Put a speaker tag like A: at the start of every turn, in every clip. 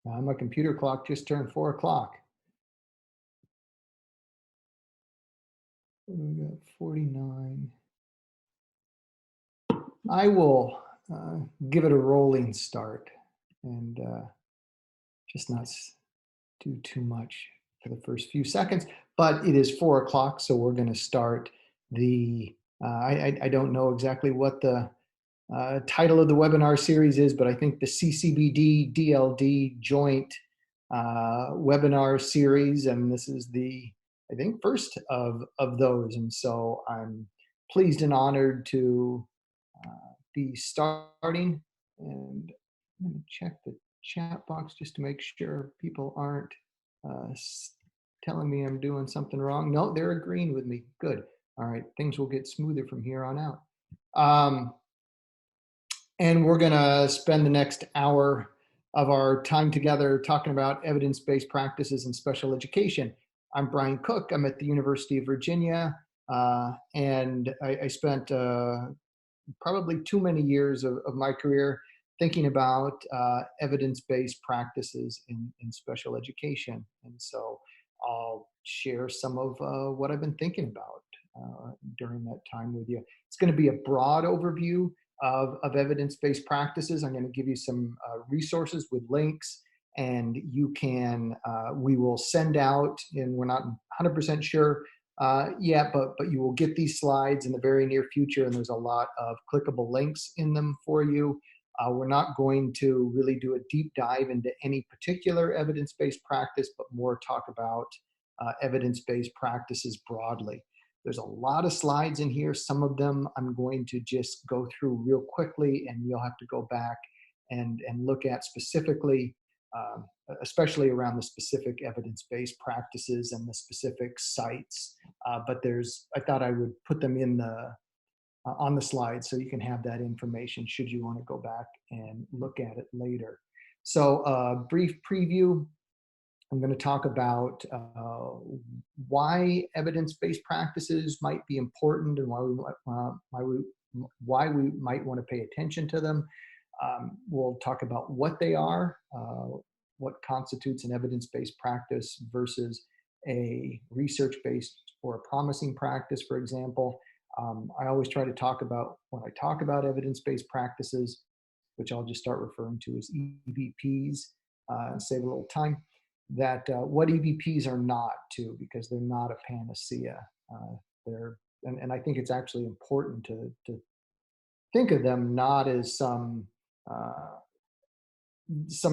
A: My computer clock just turned 4 o'clock. We got 49. I will give it a rolling start and just not do too much for the first few seconds. But it is 4 o'clock, so we're going to start the. I don't know exactly what the title of the webinar series is, but I think the CCBD DLD joint webinar series, and this is the, I think, first of those. And so I'm pleased and honored to be starting. And I'm going to check the chat box just to make sure people aren't telling me I'm doing something wrong. No, they're agreeing with me. Good. All right, things will get smoother from here on out. And we're going to spend the next hour of our time together talking about evidence-based practices in special education. I'm Bryan Cook. I'm at the University of Virginia, and I spent probably too many years of my career thinking about evidence-based practices in special education. And so I'll share some of what I've been thinking about during that time with you. It's going to be a broad overview of evidence-based practices. I'm going to give you some resources with links, and you can, we will send out, and we're not 100% sure yet, but you will get these slides in the very near future, and there's a lot of clickable links in them for you. We're not going to really do a deep dive into any particular evidence-based practice, but more talk about evidence-based practices broadly. There's a lot of slides in here. Some of them I'm going to just go through real quickly, and you'll have to go back and look at specifically, especially around the specific evidence-based practices and the specific sites. But I thought I would put them in on the slide so you can have that information should you want to go back and look at it later. So brief preview. I'm going to talk about why evidence-based practices might be important and why we might want to pay attention to them. We'll talk about what they are, what constitutes an evidence-based practice versus a research-based or a promising practice, for example. I always try to talk about, when I talk about evidence-based practices, which I'll just start referring to as EBPs, and save a little time, that what EBPs are not too, because they're not a panacea. And I think it's actually important to think of them not as some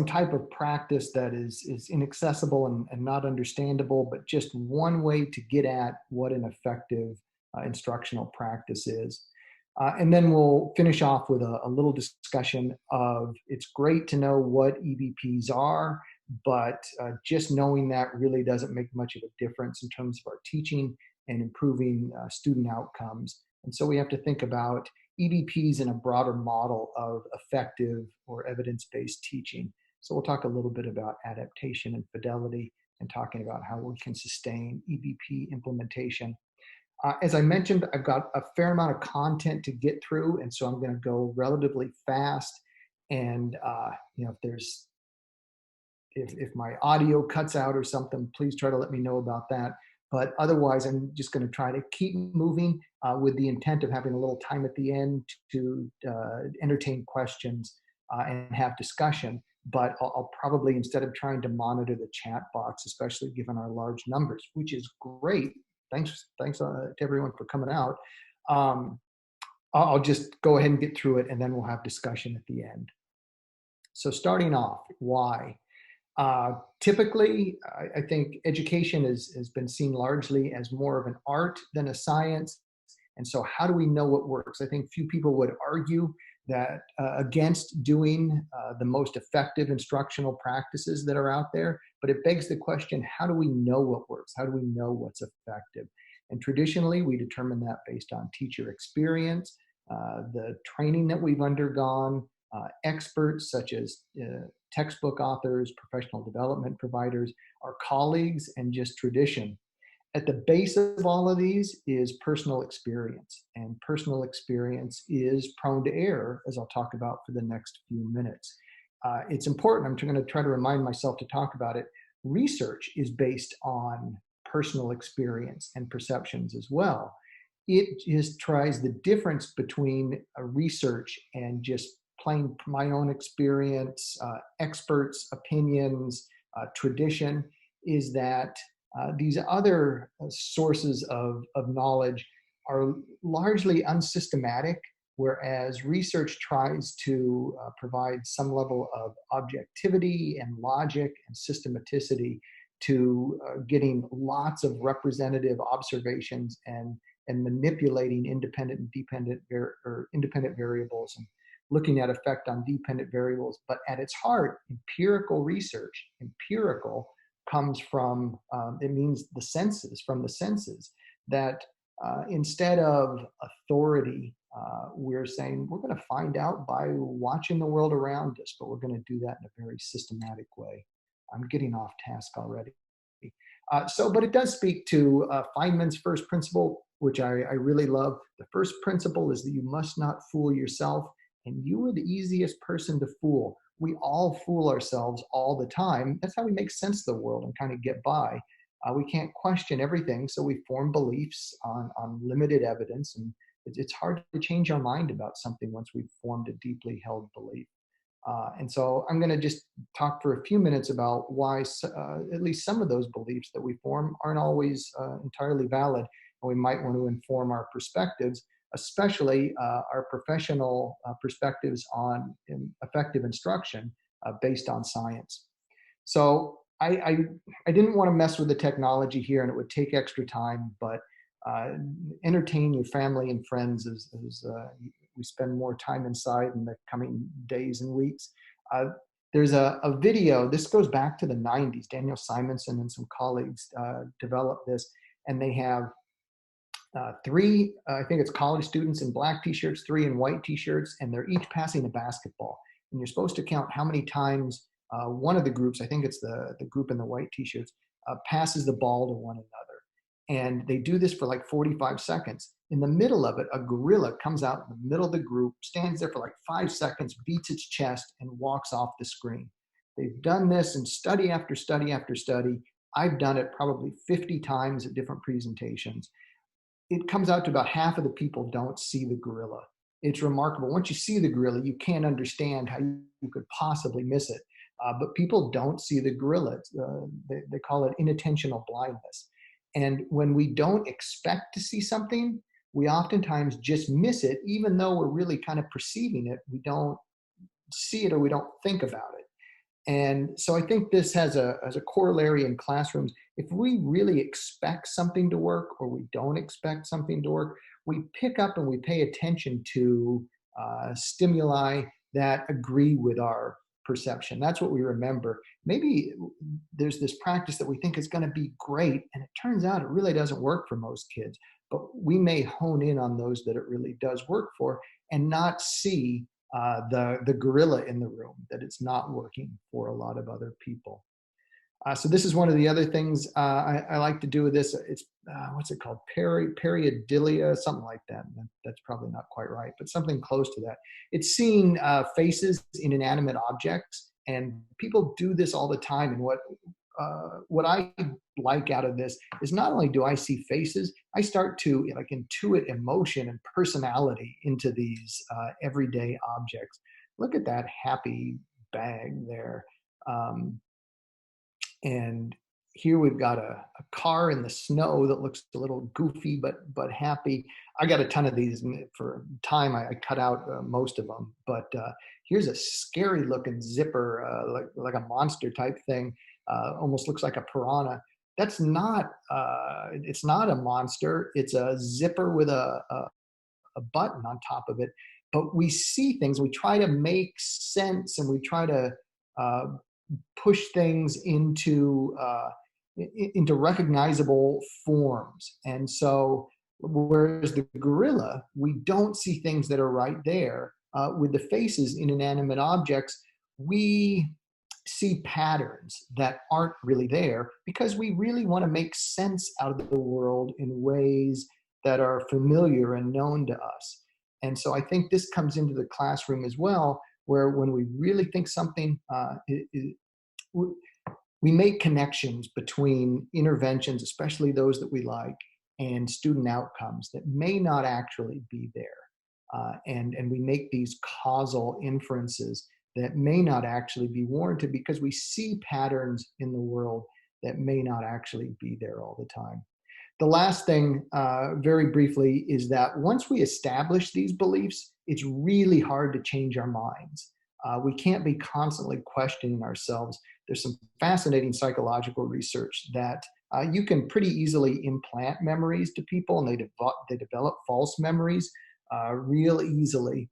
A: type of practice that is inaccessible and not understandable, but just one way to get at what an effective instructional practice is. And then we'll finish off with a little discussion of, it's great to know what EBPs are, but just knowing that really doesn't make much of a difference in terms of our teaching and improving student outcomes. And so we have to think about EBPs in a broader model of effective or evidence-based teaching. So we'll talk a little bit about adaptation and fidelity and talking about how we can sustain EBP implementation. As I mentioned, I've got a fair amount of content to get through, and so I'm going to go relatively fast. And if my audio cuts out or something, please try to let me know about that. But otherwise, I'm just going to try to keep moving with the intent of having a little time at the end to entertain questions and have discussion. But I'll probably, instead of trying to monitor the chat box, especially given our large numbers, which is great. Thanks to everyone for coming out. I'll just go ahead and get through it, and then we'll have discussion at the end. So starting off, why? Typically, I think education has been seen largely as more of an art than a science. And so how do we know what works? I think few people would argue that against doing the most effective instructional practices that are out there, but it begs the question, how do we know what works? How do we know what's effective? And traditionally, we determine that based on teacher experience, the training that we've undergone, experts such as textbook authors, professional development providers, our colleagues, and just tradition. At the base of all of these is personal experience, and personal experience is prone to error, as I'll talk about for the next few minutes. it's important. I'm going to try to remind myself to talk about it. Research is based on personal experience and perceptions as well. It just tries the difference between research and just plain my own experience, experts' opinions, tradition, is that these other sources of knowledge are largely unsystematic, whereas research tries to provide some level of objectivity and logic and systematicity to getting lots of representative observations and manipulating independent and dependent or independent variables and looking at effect on dependent variables. But at its heart, empirical research, empirical comes from, it means the senses, from the senses, that instead of authority, we're saying we're going to find out by watching the world around us, but we're going to do that in a very systematic way. I'm getting off task already. But it does speak to Feynman's first principle, which I really love. The first principle is that you must not fool yourself, and you are the easiest person to fool. We all fool ourselves all the time. That's how we make sense of the world and kind of get by. We can't question everything, so we form beliefs on limited evidence, and it's hard to change our mind about something once we've formed a deeply held belief. And so I'm going to just talk for a few minutes about why at least some of those beliefs that we form aren't always entirely valid, and we might want to inform our perspectives, especially our professional perspectives on effective instruction based on science. So I didn't want to mess with the technology here, and it would take extra time, but entertain your family and friends as we spend more time inside in the coming days and weeks. There's a video, this goes back to the 90s. Daniel Simonson and some colleagues developed this, and they have three, I think it's college students in black t-shirts, three in white t-shirts, and they're each passing a basketball. And you're supposed to count how many times one of the groups, I think it's the group in the white t-shirts, passes the ball to one another. And they do this for like 45 seconds. In the middle of it, a gorilla comes out in the middle of the group, stands there for like 5 seconds, beats its chest, and walks off the screen. They've done this in study after study after study. I've done it probably 50 times at different presentations. It comes out to about half of the people don't see the gorilla. It's remarkable. Once you see the gorilla, you can't understand how you could possibly miss it. But people don't see the gorilla. They call it inattentional blindness. And when we don't expect to see something, we oftentimes just miss it, even though we're really kind of perceiving it. We don't see it or we don't think about it. And so I think this has a corollary in classrooms. If we really expect something to work or we don't expect something to work, we pick up and we pay attention to stimuli that agree with our perception. That's what we remember. Maybe there's this practice that we think is going to be great, and it turns out it really doesn't work for most kids. But we may hone in on those that it really does work for and not see the gorilla in the room, that it's not working for a lot of other people. So this is one of the other things I like to do with this. It's, what's it called? Pareidolia, something like that. That's probably not quite right, but something close to that. It's seeing faces in inanimate objects, and people do this all the time. And what I like out of this is not only do I see faces, I start to like intuit emotion and personality into these everyday objects. Look at that happy bag there. And here we've got a car in the snow that looks a little goofy, but happy. I got a ton of these for time. I cut out most of them, but here's a scary looking zipper, like a monster type thing. Almost looks like a piranha. That's not, it's not a monster. It's a zipper with a button on top of it. But we see things, we try to make sense, and we try to push things into recognizable forms. And so, whereas the gorilla, we don't see things that are right there. With the faces in inanimate objects, we see patterns that aren't really there because we really want to make sense out of the world in ways that are familiar and known to us. And so I think this comes into the classroom as well, where when we really think something, we make connections between interventions, especially those that we like, and student outcomes that may not actually be there. And we make these causal inferences that may not actually be warranted because we see patterns in the world that may not actually be there all the time. The last thing, very briefly, is that once we establish these beliefs, it's really hard to change our minds. We can't be constantly questioning ourselves. There's some fascinating psychological research that you can pretty easily implant memories to people, and they develop false memories real easily.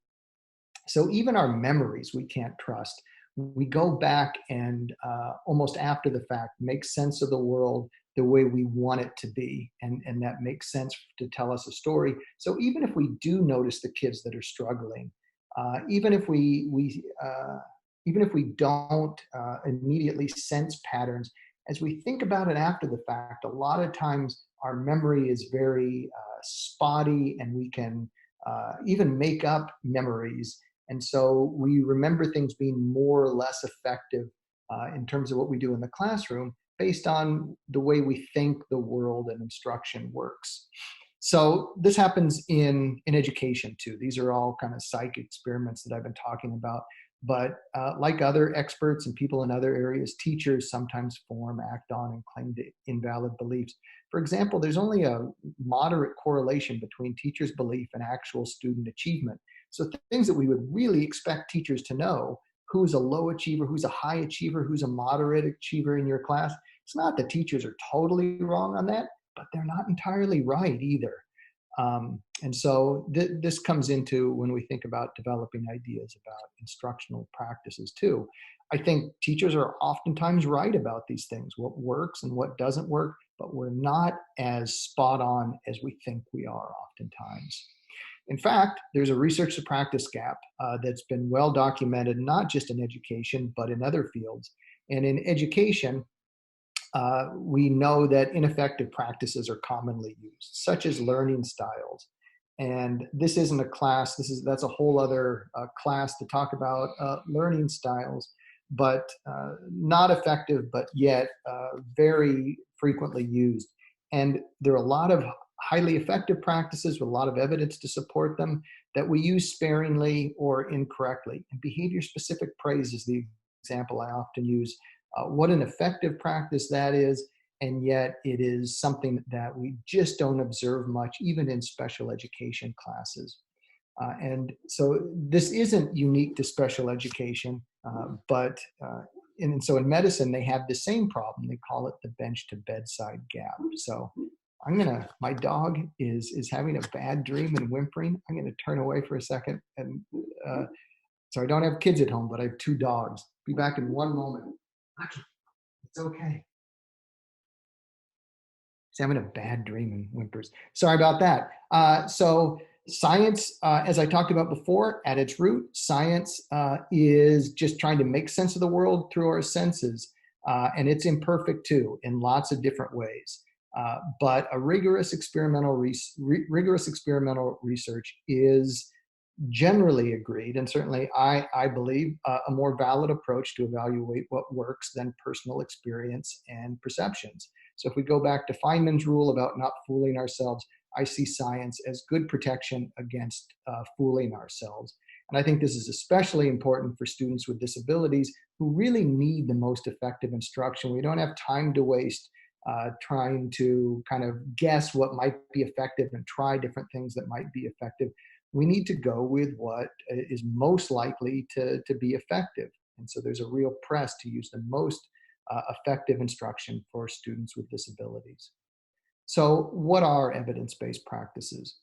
A: So even our memories we can't trust. We go back and almost after the fact make sense of the world the way we want it to be, and that makes sense to tell us a story. So even if we do notice the kids that are struggling, even if we don't immediately sense patterns, as we think about it after the fact, a lot of times our memory is very spotty, and we can even make up memories. And so we remember things being more or less effective in terms of what we do in the classroom based on the way we think the world and instruction works. So this happens in education too. These are all kind of psych experiments that I've been talking about. But like other experts and people in other areas, teachers sometimes form, act on, and claim invalid beliefs. For example, there's only a moderate correlation between teachers' belief and actual student achievement. So things that we would really expect teachers to know, who's a low achiever, who's a high achiever, who's a moderate achiever in your class. It's not that teachers are totally wrong on that, but they're not entirely right either. And so this comes into when we think about developing ideas about instructional practices too. I think teachers are oftentimes right about these things, what works and what doesn't work, but we're not as spot on as we think we are oftentimes. In fact, there's a research to practice gap that's been well documented, not just in education, but in other fields. And in education, we know that ineffective practices are commonly used, such as learning styles. And this isn't a class, that's a whole other class to talk about learning styles, but not effective, but yet very frequently used. And there are a lot of highly effective practices with a lot of evidence to support them that we use sparingly or incorrectly. And behavior-specific praise is the example I often use. What an effective practice that is, and yet it is something that we just don't observe much, even in special education classes. And so this isn't unique to special education, and so in medicine, they have the same problem. They call it the bench to bedside gap. So my dog is having a bad dream and whimpering. I'm gonna turn away for a second. And so I don't have kids at home, but I have 2 dogs. Be back in 1 moment. Lucky, it's okay. He's having a bad dream and whimpers. Sorry about that. So science, as I talked about before, at its root, science is just trying to make sense of the world through our senses. And it's imperfect too, in lots of different ways. But a rigorous experimental research is generally agreed, and certainly I believe a more valid approach to evaluate what works than personal experience and perceptions. So if we go back to Feynman's rule about not fooling ourselves, I see science as good protection against fooling ourselves. And I think this is especially important for students with disabilities who really need the most effective instruction. We don't have time to waste trying to kind of guess what might be effective and try different things that might be effective. We need to go with what is most likely to be effective. And so there's a real press to use the most effective instruction for students with disabilities. So what are evidence-based practices?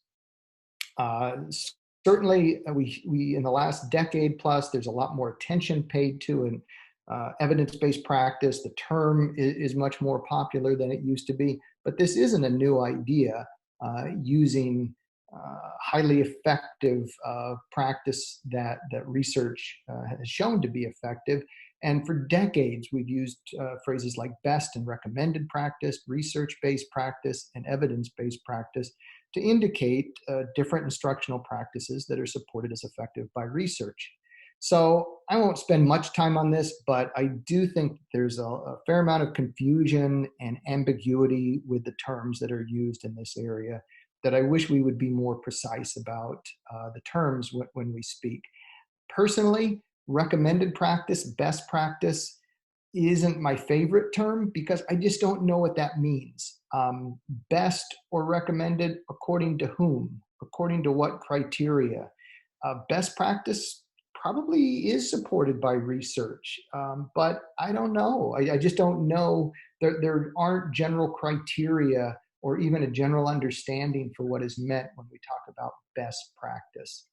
A: Certainly, we in the last decade plus, there's a lot more attention paid to an evidence-based practice. The term is much more popular than it used to be, but this isn't a new idea. Using highly effective practice that research has shown to be effective. And for decades, we've used phrases like best and recommended practice, research-based practice, and evidence-based practice to indicate different instructional practices that are supported as effective by research. So I won't spend much time on this, but I do think there's a fair amount of confusion and ambiguity with the terms that are used in this area that I wish we would be more precise about the terms when we speak. Personally, recommended practice, best practice isn't my favorite term because I just don't know what that means. Best or recommended according to whom? According to what criteria? Best practice probably is supported by research, but I don't know. I just don't know. There aren't general criteria or even a general understanding for what is meant when we talk about best practice.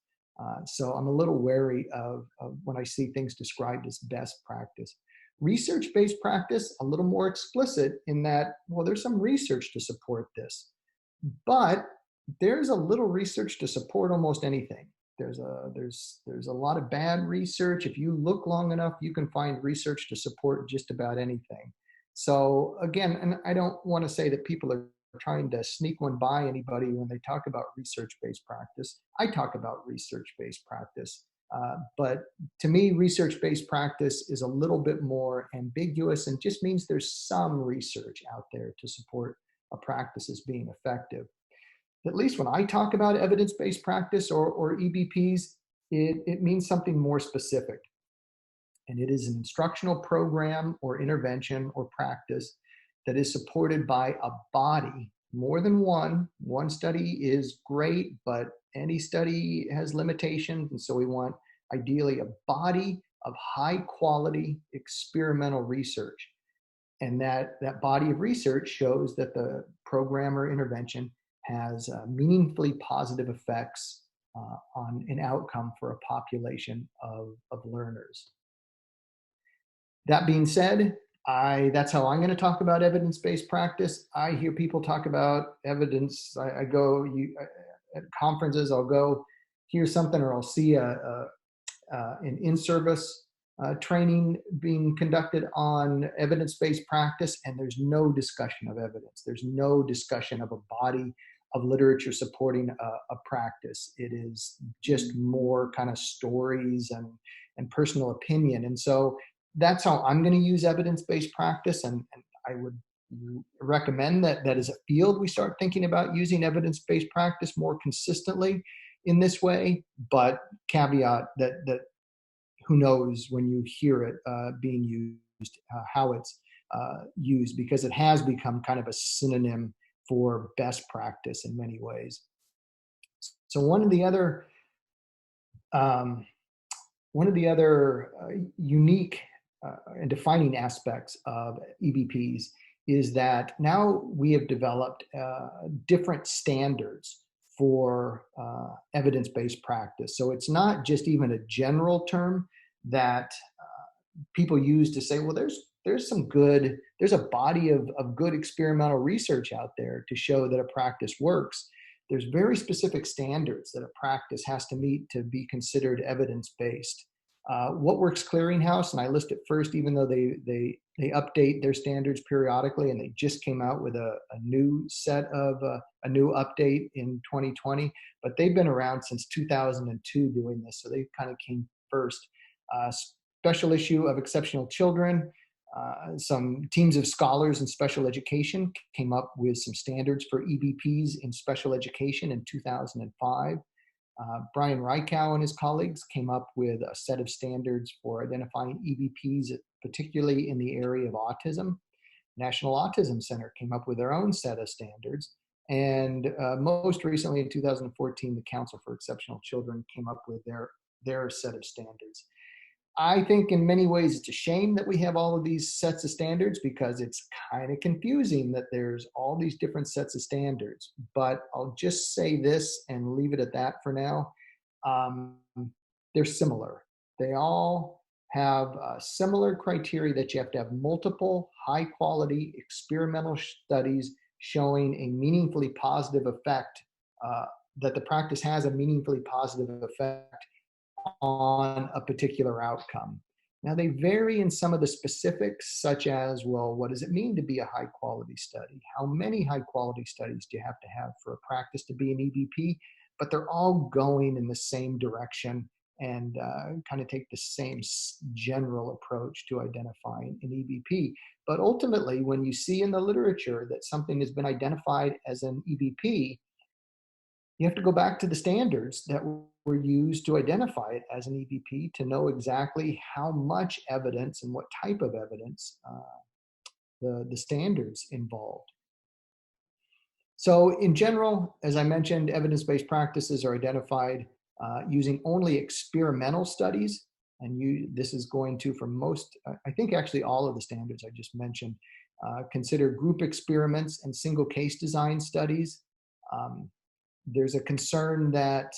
A: So I'm a little wary of when I see things described as best practice. Research-based practice, a little more explicit in that, well, there's some research to support this, but there's a little research to support almost anything. There's a lot of bad research. If you look long enough, you can find research to support just about anything. So again, and I don't want to say that people are trying to sneak one by anybody when they talk about research-based practice. I talk about research-based practice. But to me, research-based practice is a little bit more ambiguous and just means there's some research out there to support a practice as being effective. At least when I talk about evidence-based practice or EBPs, it means something more specific. And it is an instructional program or intervention or practice that is supported by a body, more than one. One study is great, but any study has limitations. And so we want ideally a body of high quality experimental research. And that body of research shows that the program or intervention has meaningfully positive effects on an outcome for a population of learners. That being said, that's how I'm going to talk about evidence-based practice. I hear people talk about evidence. I go at conferences, I'll go hear something, or I'll see an in-service training being conducted on evidence-based practice, and there's no discussion of evidence. There's no discussion of a body of literature supporting a practice. It is just more kind of stories and personal opinion. And so that's how I'm going to use evidence-based practice. And I would recommend that as a field, we start thinking about using evidence-based practice more consistently in this way. But caveat that who knows when you hear it being used, how it's used, because it has become kind of a synonym for best practice in many ways. So one of the other unique and defining aspects of EBPs is that now we have developed different standards for evidence-based practice. So it's not just even a general term that people use to say, well, there's a body of good experimental research out there to show that a practice works. There's very specific standards that a practice has to meet to be considered evidence-based. What Works Clearinghouse, and I list it first, even though they update their standards periodically, and they just came out with a new set of a new update in 2020, but they've been around since 2002 doing this, so they kind of came first. Special issue of Exceptional Children, some teams of scholars in special education came up with some standards for EBPs in special education in 2005. Bryan and his colleagues came up with a set of standards for identifying EBPs, particularly in the area of autism. National Autism Center came up with their own set of standards. And most recently in 2014, the Council for Exceptional Children came up with their set of standards. I think in many ways it's a shame that we have all of these sets of standards, because it's kind of confusing that there's all these different sets of standards. But I'll just say this and leave it at that for now. They're similar. They all have similar criteria that you have to have multiple high quality experimental studies showing a meaningfully positive effect, that the practice has a meaningfully positive effect on a particular outcome. Now, they vary in some of the specifics, such as, well, what does it mean to be a high quality study? How many high quality studies do you have to have for a practice to be an EBP? But they're all going in the same direction. and kind of take the same general approach to identifying an EBP. But ultimately, when you see in the literature that something has been identified as an EBP, you have to go back to the standards that were used to identify it as an EBP to know exactly how much evidence and what type of evidence the standards involved. So in general, as I mentioned, evidence-based practices are identified using only experimental studies. And this is going to, for most, I think actually all of the standards I just mentioned, consider group experiments and single case design studies. There's a concern that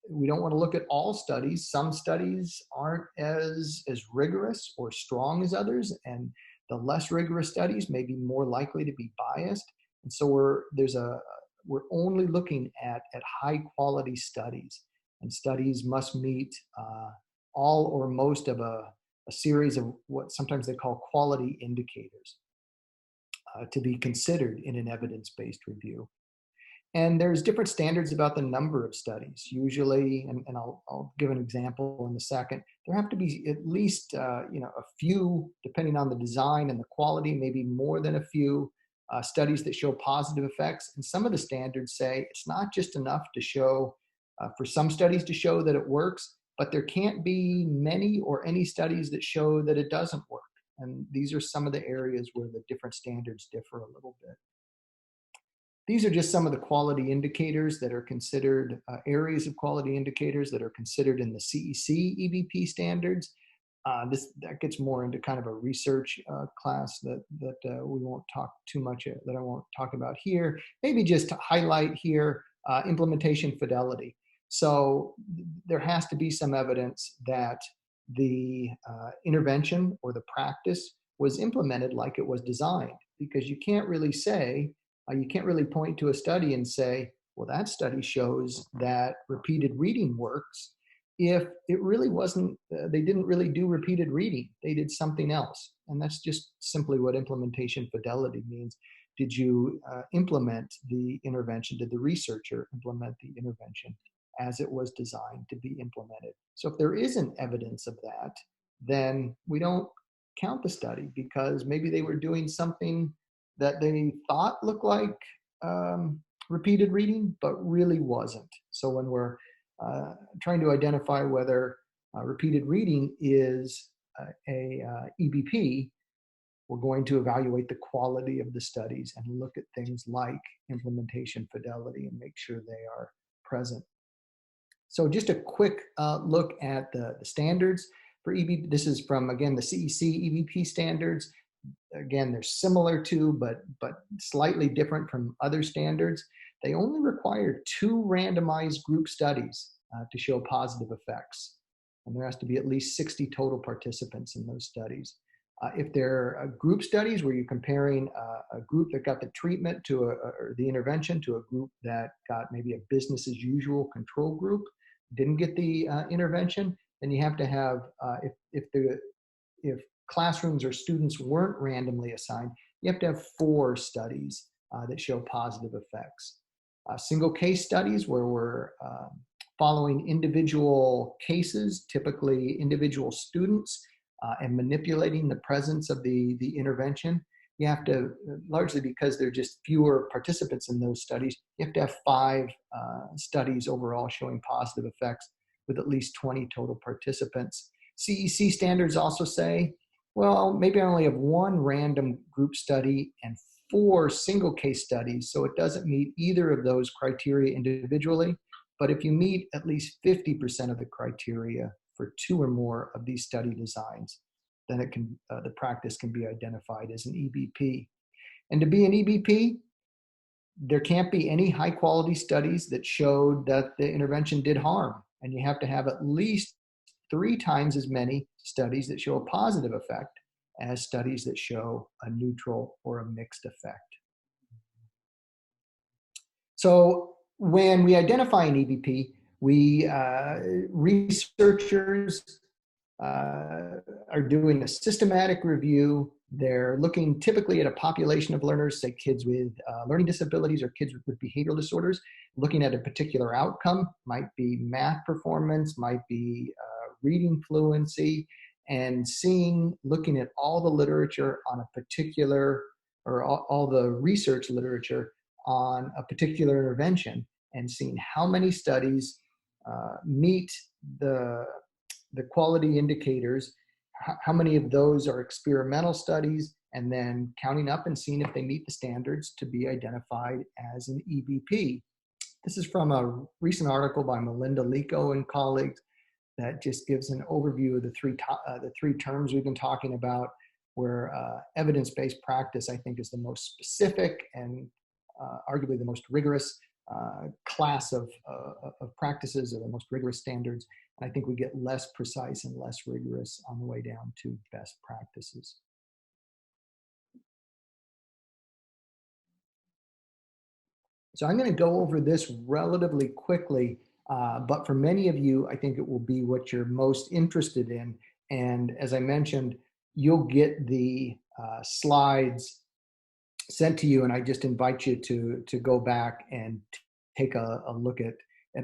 A: we don't want to look at all studies. Some studies aren't as rigorous or strong as others, and the less rigorous studies may be more likely to be biased. And so we're only looking at high quality studies, and studies must meet all or most of a series of what sometimes they call quality indicators to be considered in an evidence-based review. And there's different standards about the number of studies. Usually, and I'll give an example in a second, there have to be at least a few, depending on the design and the quality, maybe more than a few studies that show positive effects. And some of the standards say it's not just enough to show, for some studies to show that it works, but there can't be many or any studies that show that it doesn't work. And these are some of the areas where the different standards differ a little bit. These are just some of the quality indicators that are considered, areas of quality indicators that are considered in the CEC EBP standards. That gets more into kind of a research class that we won't talk too much, that I won't talk about here. Maybe just to highlight here, implementation fidelity. So there has to be some evidence that the intervention or the practice was implemented like it was designed, because you can't really say, you can't really point to a study and say, well, that study shows that repeated reading works, if it really wasn't, they didn't really do repeated reading, they did something else. And that's just simply what implementation fidelity means. Did you implement the intervention? Did the researcher implement the intervention as it was designed to be implemented? So if there isn't evidence of that, then we don't count the study, because maybe they were doing something that they thought looked like repeated reading, but really wasn't. So when we're trying to identify whether repeated reading is a EBP, we're going to evaluate the quality of the studies and look at things like implementation fidelity and make sure they are present. So just a quick look at the standards for EBP. This is from, again, the CEC EBP standards. Again, they're similar to, but slightly different from other standards. They only require 2 randomized group studies to show positive effects. And there has to be at least 60 total participants in those studies. If they're group studies where you're comparing a group that got the treatment to or the intervention to a group that got maybe a business as usual control group, didn't get the intervention, then you have to have, if classrooms or students weren't randomly assigned, you have to have 4 studies that show positive effects. Single case studies where we're following individual cases, typically individual students, and manipulating the presence of the intervention. You have to, largely because there are just fewer participants in those studies, you have to have 5 studies overall showing positive effects with at least 20 total participants. CEC standards also say, well, maybe I only have 1 random group study and 4 single case studies, so it doesn't meet either of those criteria individually. But if you meet at least 50% of the criteria for 2 or more of these study designs, then it can, the practice can be identified as an EBP. And to be an EBP, there can't be any high quality studies that showed that the intervention did harm. And you have to have at least 3 times as many studies that show a positive effect as studies that show a neutral or a mixed effect. So when we identify an EBP, researchers are doing a systematic review. They're looking typically at a population of learners, say kids with learning disabilities or kids with behavioral disorders, looking at a particular outcome, might be math performance, might be reading fluency, and looking at all the literature on a particular, or all the research literature on a particular intervention, and seeing how many studies meet the quality indicators, how many of those are experimental studies, and then counting up and seeing if they meet the standards to be identified as an EBP. This is from a recent article by Melinda Lico and colleagues that just gives an overview of the three terms we've been talking about, where evidence-based practice, I think, is the most specific and arguably the most rigorous class of practices, or the most rigorous standards. And I think we get less precise and less rigorous on the way down to best practices. So I'm going to go over this relatively quickly, but for many of you, I think it will be what you're most interested in. And as I mentioned, you'll get the slides sent to you, and I just invite you to go back and take a look at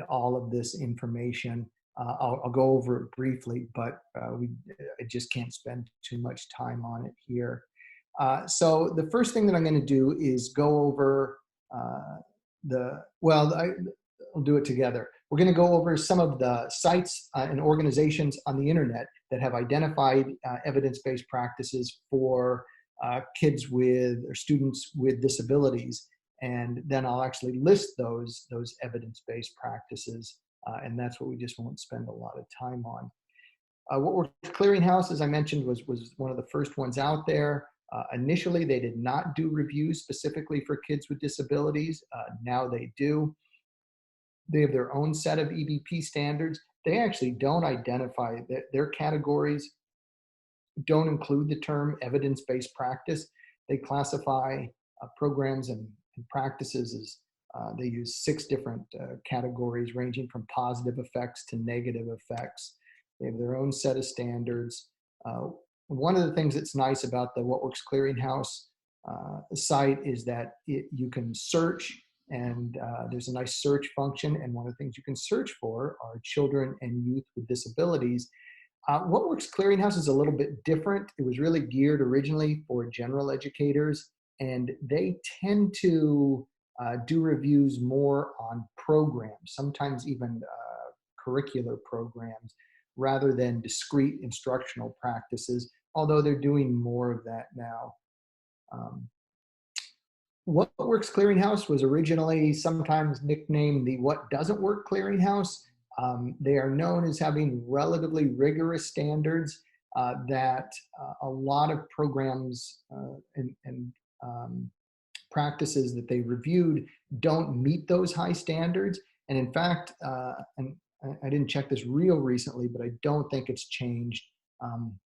A: all of this information. I'll go over it briefly, but I just can't spend too much time on it here. So the first thing that I'm going to do is go over I'll do it together. We're going to go over some of the sites and organizations on the internet that have identified evidence-based practices for kids with, or students with, disabilities, and then I'll actually list those evidence-based practices, and that's what we just won't spend a lot of time on. What Works Clearinghouse, as I mentioned, was one of the first ones out there. Initially, they did not do reviews specifically for kids with disabilities. Now they do. They have their own set of EBP standards. They actually don't identify their categories, don't include the term evidence-based practice. They classify programs and practices as they use 6 different categories, ranging from positive effects to negative effects. They have their own set of standards. One of the things that's nice about the What Works Clearinghouse site is that you can search, and there's a nice search function. And one of the things you can search for are children and youth with disabilities. What Works Clearinghouse is a little bit different. It was really geared originally for general educators, and they tend to do reviews more on programs, sometimes even curricular programs, rather than discrete instructional practices, although they're doing more of that now. What Works Clearinghouse was originally sometimes nicknamed the What Doesn't Work Clearinghouse. They are known as having relatively rigorous standards that a lot of programs and practices that they reviewed don't meet those high standards. And in fact, and I didn't check this real recently, but I don't think it's changed.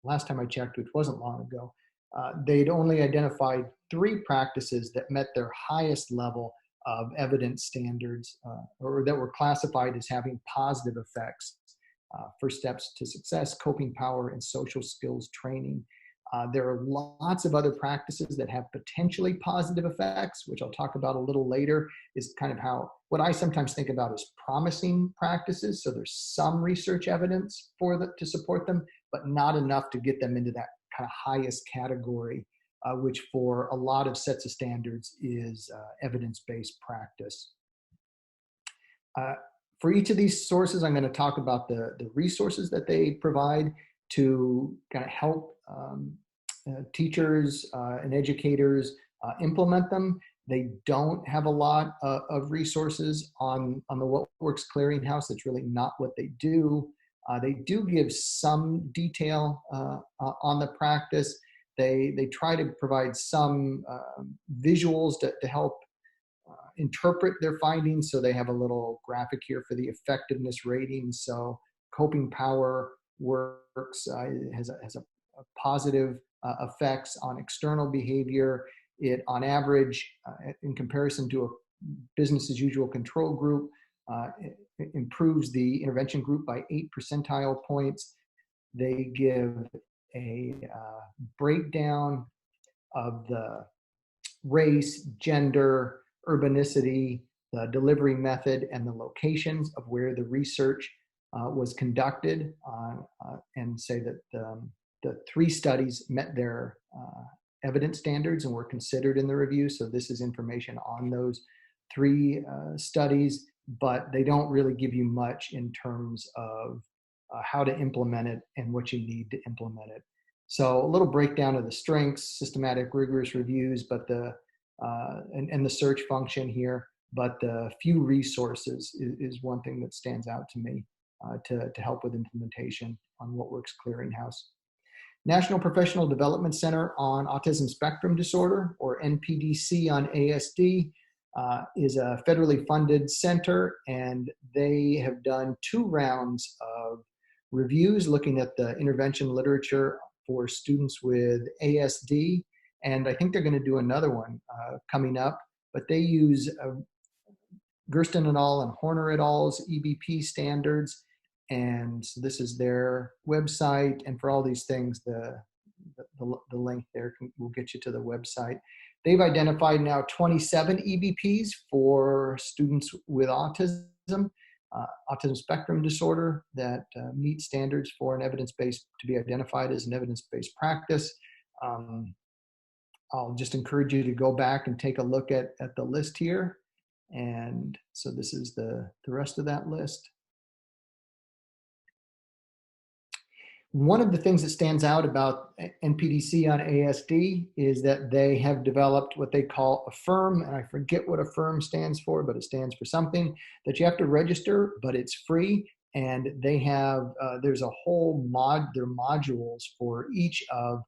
A: Last time I checked, which wasn't long ago, they'd only identified 3 practices that met their highest level of evidence standards, or that were classified as having positive effects: first steps to success, coping power, and social skills training. There are lots of other practices that have potentially positive effects, which I'll talk about a little later, is kind of what I sometimes think about as promising practices. So there's some research evidence to support them, but not enough to get them into that kind of highest category, which for a lot of sets of standards is evidence-based practice. For each of these sources, I'm going to talk about the resources that they provide to kind of help teachers and educators implement them. They don't have a lot of resources on the What Works Clearinghouse. That's really not what they do. They do give some detail on the practice. They try to provide some visuals to help interpret their findings. So they have a little graphic here for the effectiveness rating. So coping power works, has a positive effects on external behavior. It, on average, in comparison to a business as usual control group, it improves the intervention group by 8 percentile points. they give a breakdown of the race, gender, urbanicity, the delivery method, and the locations of where the research was conducted, and say that the 3 studies met their evidence standards and were considered in the review. So this is information on those 3 studies, but they don't really give you much in terms of how to implement it and what you need to implement it. So a little breakdown of the strengths, systematic, rigorous reviews, but and the search function here, but the few resources is one thing that stands out to me to help with implementation on What Works Clearinghouse. National Professional Development Center on Autism Spectrum Disorder, or NPDC on ASD, is a federally funded center, and they have done 2 rounds of reviews looking at the intervention literature for students with ASD, and I think they're going to do another one coming up, but they use Gersten et al. And Horner et al.'s EBP standards, and so this is their website, and for all these things, the link there will get you to the website. They've identified now 27 EBPs for students with autism, autism spectrum disorder, that meet standards for an evidence-based, to be identified as an evidence-based practice. I'll just encourage you to go back and take a look at the list here. And so this is the rest of that list. One of the things that stands out about NPDC on ASD is that they have developed what they call AFFIRM, and I forget what AFFIRM stands for, but it stands for something that you have to register, but it's free. And they have, there's a whole there are modules for each of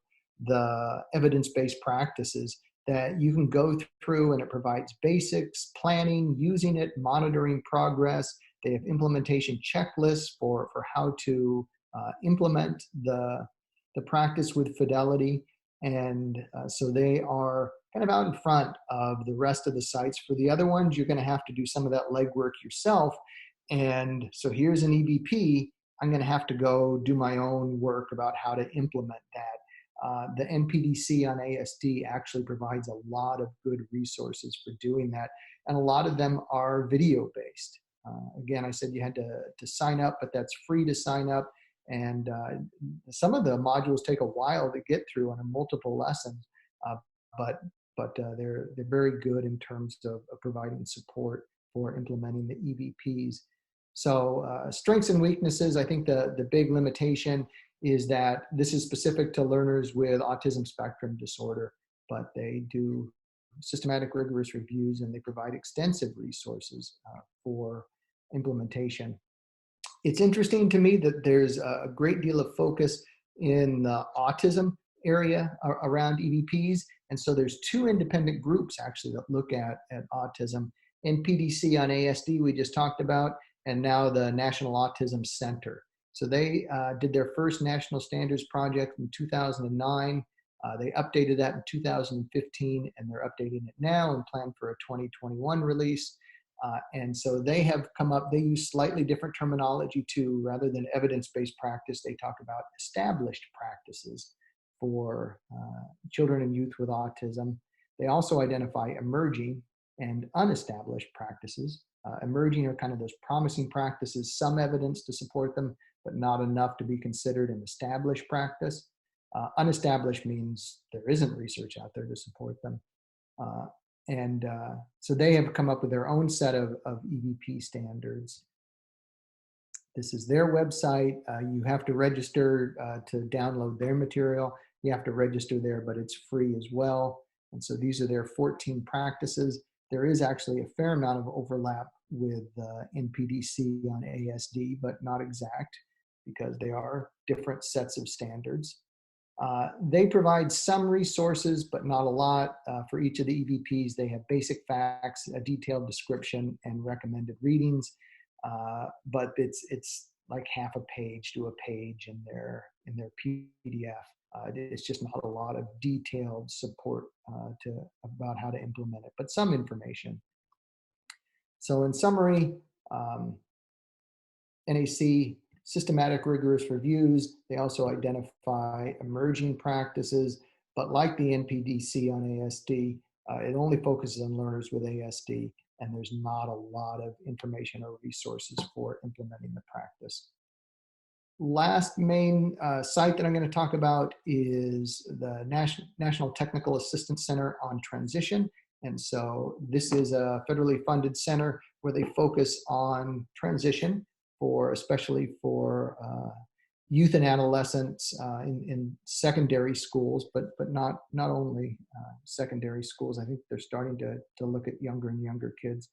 A: the evidence-based practices that you can go through, and it provides basics, planning, using it, monitoring progress. They have implementation checklists for how to implement the practice with fidelity. And so they are kind of out in front of the rest of the sites. For the other ones, you're going to have to do some of that legwork yourself. And so here's an EBP. I'm going to have to go do my own work about how to implement that. The NPDC on ASD actually provides a lot of good resources for doing that. And a lot of them are video-based. Again, I said you had to sign up, but that's free to sign up. And some of the modules take a while to get through and are multiple lessons, but they're very good in terms of providing support for implementing the EBPs. So strengths and weaknesses, I think the big limitation is that this is specific to learners with autism spectrum disorder, but they do systematic, rigorous reviews, and they provide extensive resources for implementation. It's interesting to me that there's a great deal of focus in the autism area around EBPs. And so there's 2 independent groups actually that look at autism. NPDC on ASD we just talked about, and now the National Autism Center. So they did their first national standards project in 2009. They updated that in 2015, and they're updating it now and plan for a 2021 release. And so they have come up, they use slightly different terminology too. Rather than evidence-based practice, they talk about established practices for children and youth with autism. They also identify emerging and unestablished practices. Emerging are kind of those promising practices, some evidence to support them, but not enough to be considered an established practice. Unestablished means there isn't research out there to support them. So they have come up with their own set of EBP standards. This is their website. You have to register to download their material. You have to register there, but it's free as well. And so these are their 14 practices. There is actually a fair amount of overlap with NPDC on ASD, but not exact, because they are different sets of standards. They provide some resources, but not a lot. For each of the EBPs, they have basic facts, a detailed description, and recommended readings. But it's like half a page to a page in their PDF. It's just not a lot of detailed support about how to implement it, but some information. So in summary, NAC systematic, rigorous reviews. They also identify emerging practices, but like the NPDC on ASD, it only focuses on learners with ASD, and there's not a lot of information or resources for implementing the practice. Last main site that I'm going to talk about is the National Technical Assistance Center on Transition. And so this is a federally funded center where they focus on transition especially for youth and adolescents in secondary schools, but not only secondary schools. I think they're starting to look at younger and younger kids.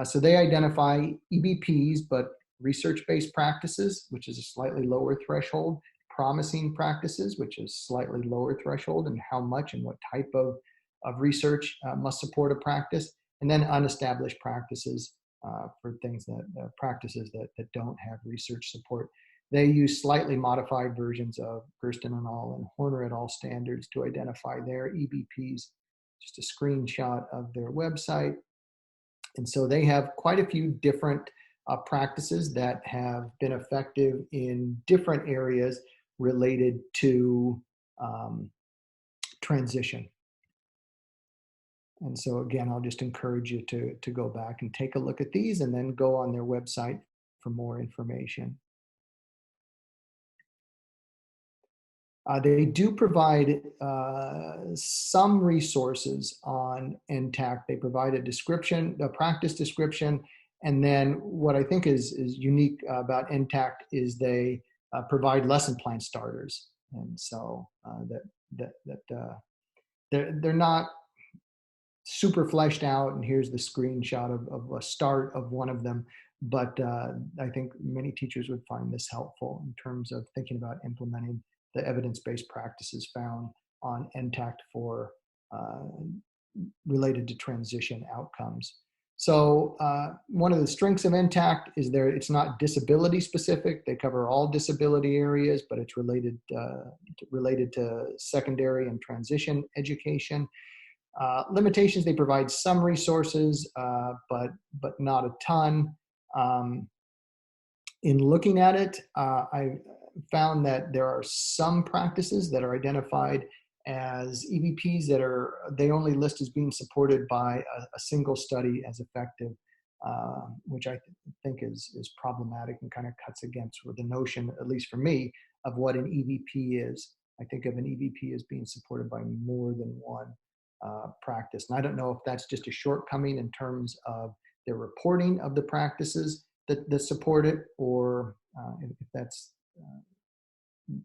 A: So they identify EBPs, but research-based practices, which is a slightly lower threshold, promising practices, which is slightly lower threshold, and how much and what type of research must support a practice, and then unestablished practices for things practices that don't have research support. They use slightly modified versions of Gersten et al. And Horner et al. Standards to identify their EBPs. Just a screenshot of their website. And so they have quite a few different practices that have been effective in different areas related to transition. And so again, I'll just encourage you to go back and take a look at these and then go on their website for more information. They do provide some resources on NTAC. They provide a description, a practice description, and then what I think is unique about NTAC is they provide lesson plan starters, and so they're not super fleshed out. And here's the screenshot of a start of one of them. But I think many teachers would find this helpful in terms of thinking about implementing the evidence-based practices found on NTAC for related to transition outcomes. So one of the strengths of NTAC is it's not disability specific. They cover all disability areas, but it's related to secondary and transition education. Limitations, they provide some resources, but not a ton. In looking at it, I found that there are some practices that are identified as EBPs they only list as being supported by a single study as effective, which I think is problematic and kind of cuts against the notion, at least for me, of what an EBP is. I think of an EBP as being supported by more than one practice. And I don't know if that's just a shortcoming in terms of their reporting of the practices that support it, or if that's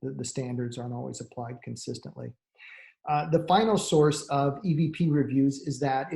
A: the standards aren't always applied consistently. The final source of EBP reviews is that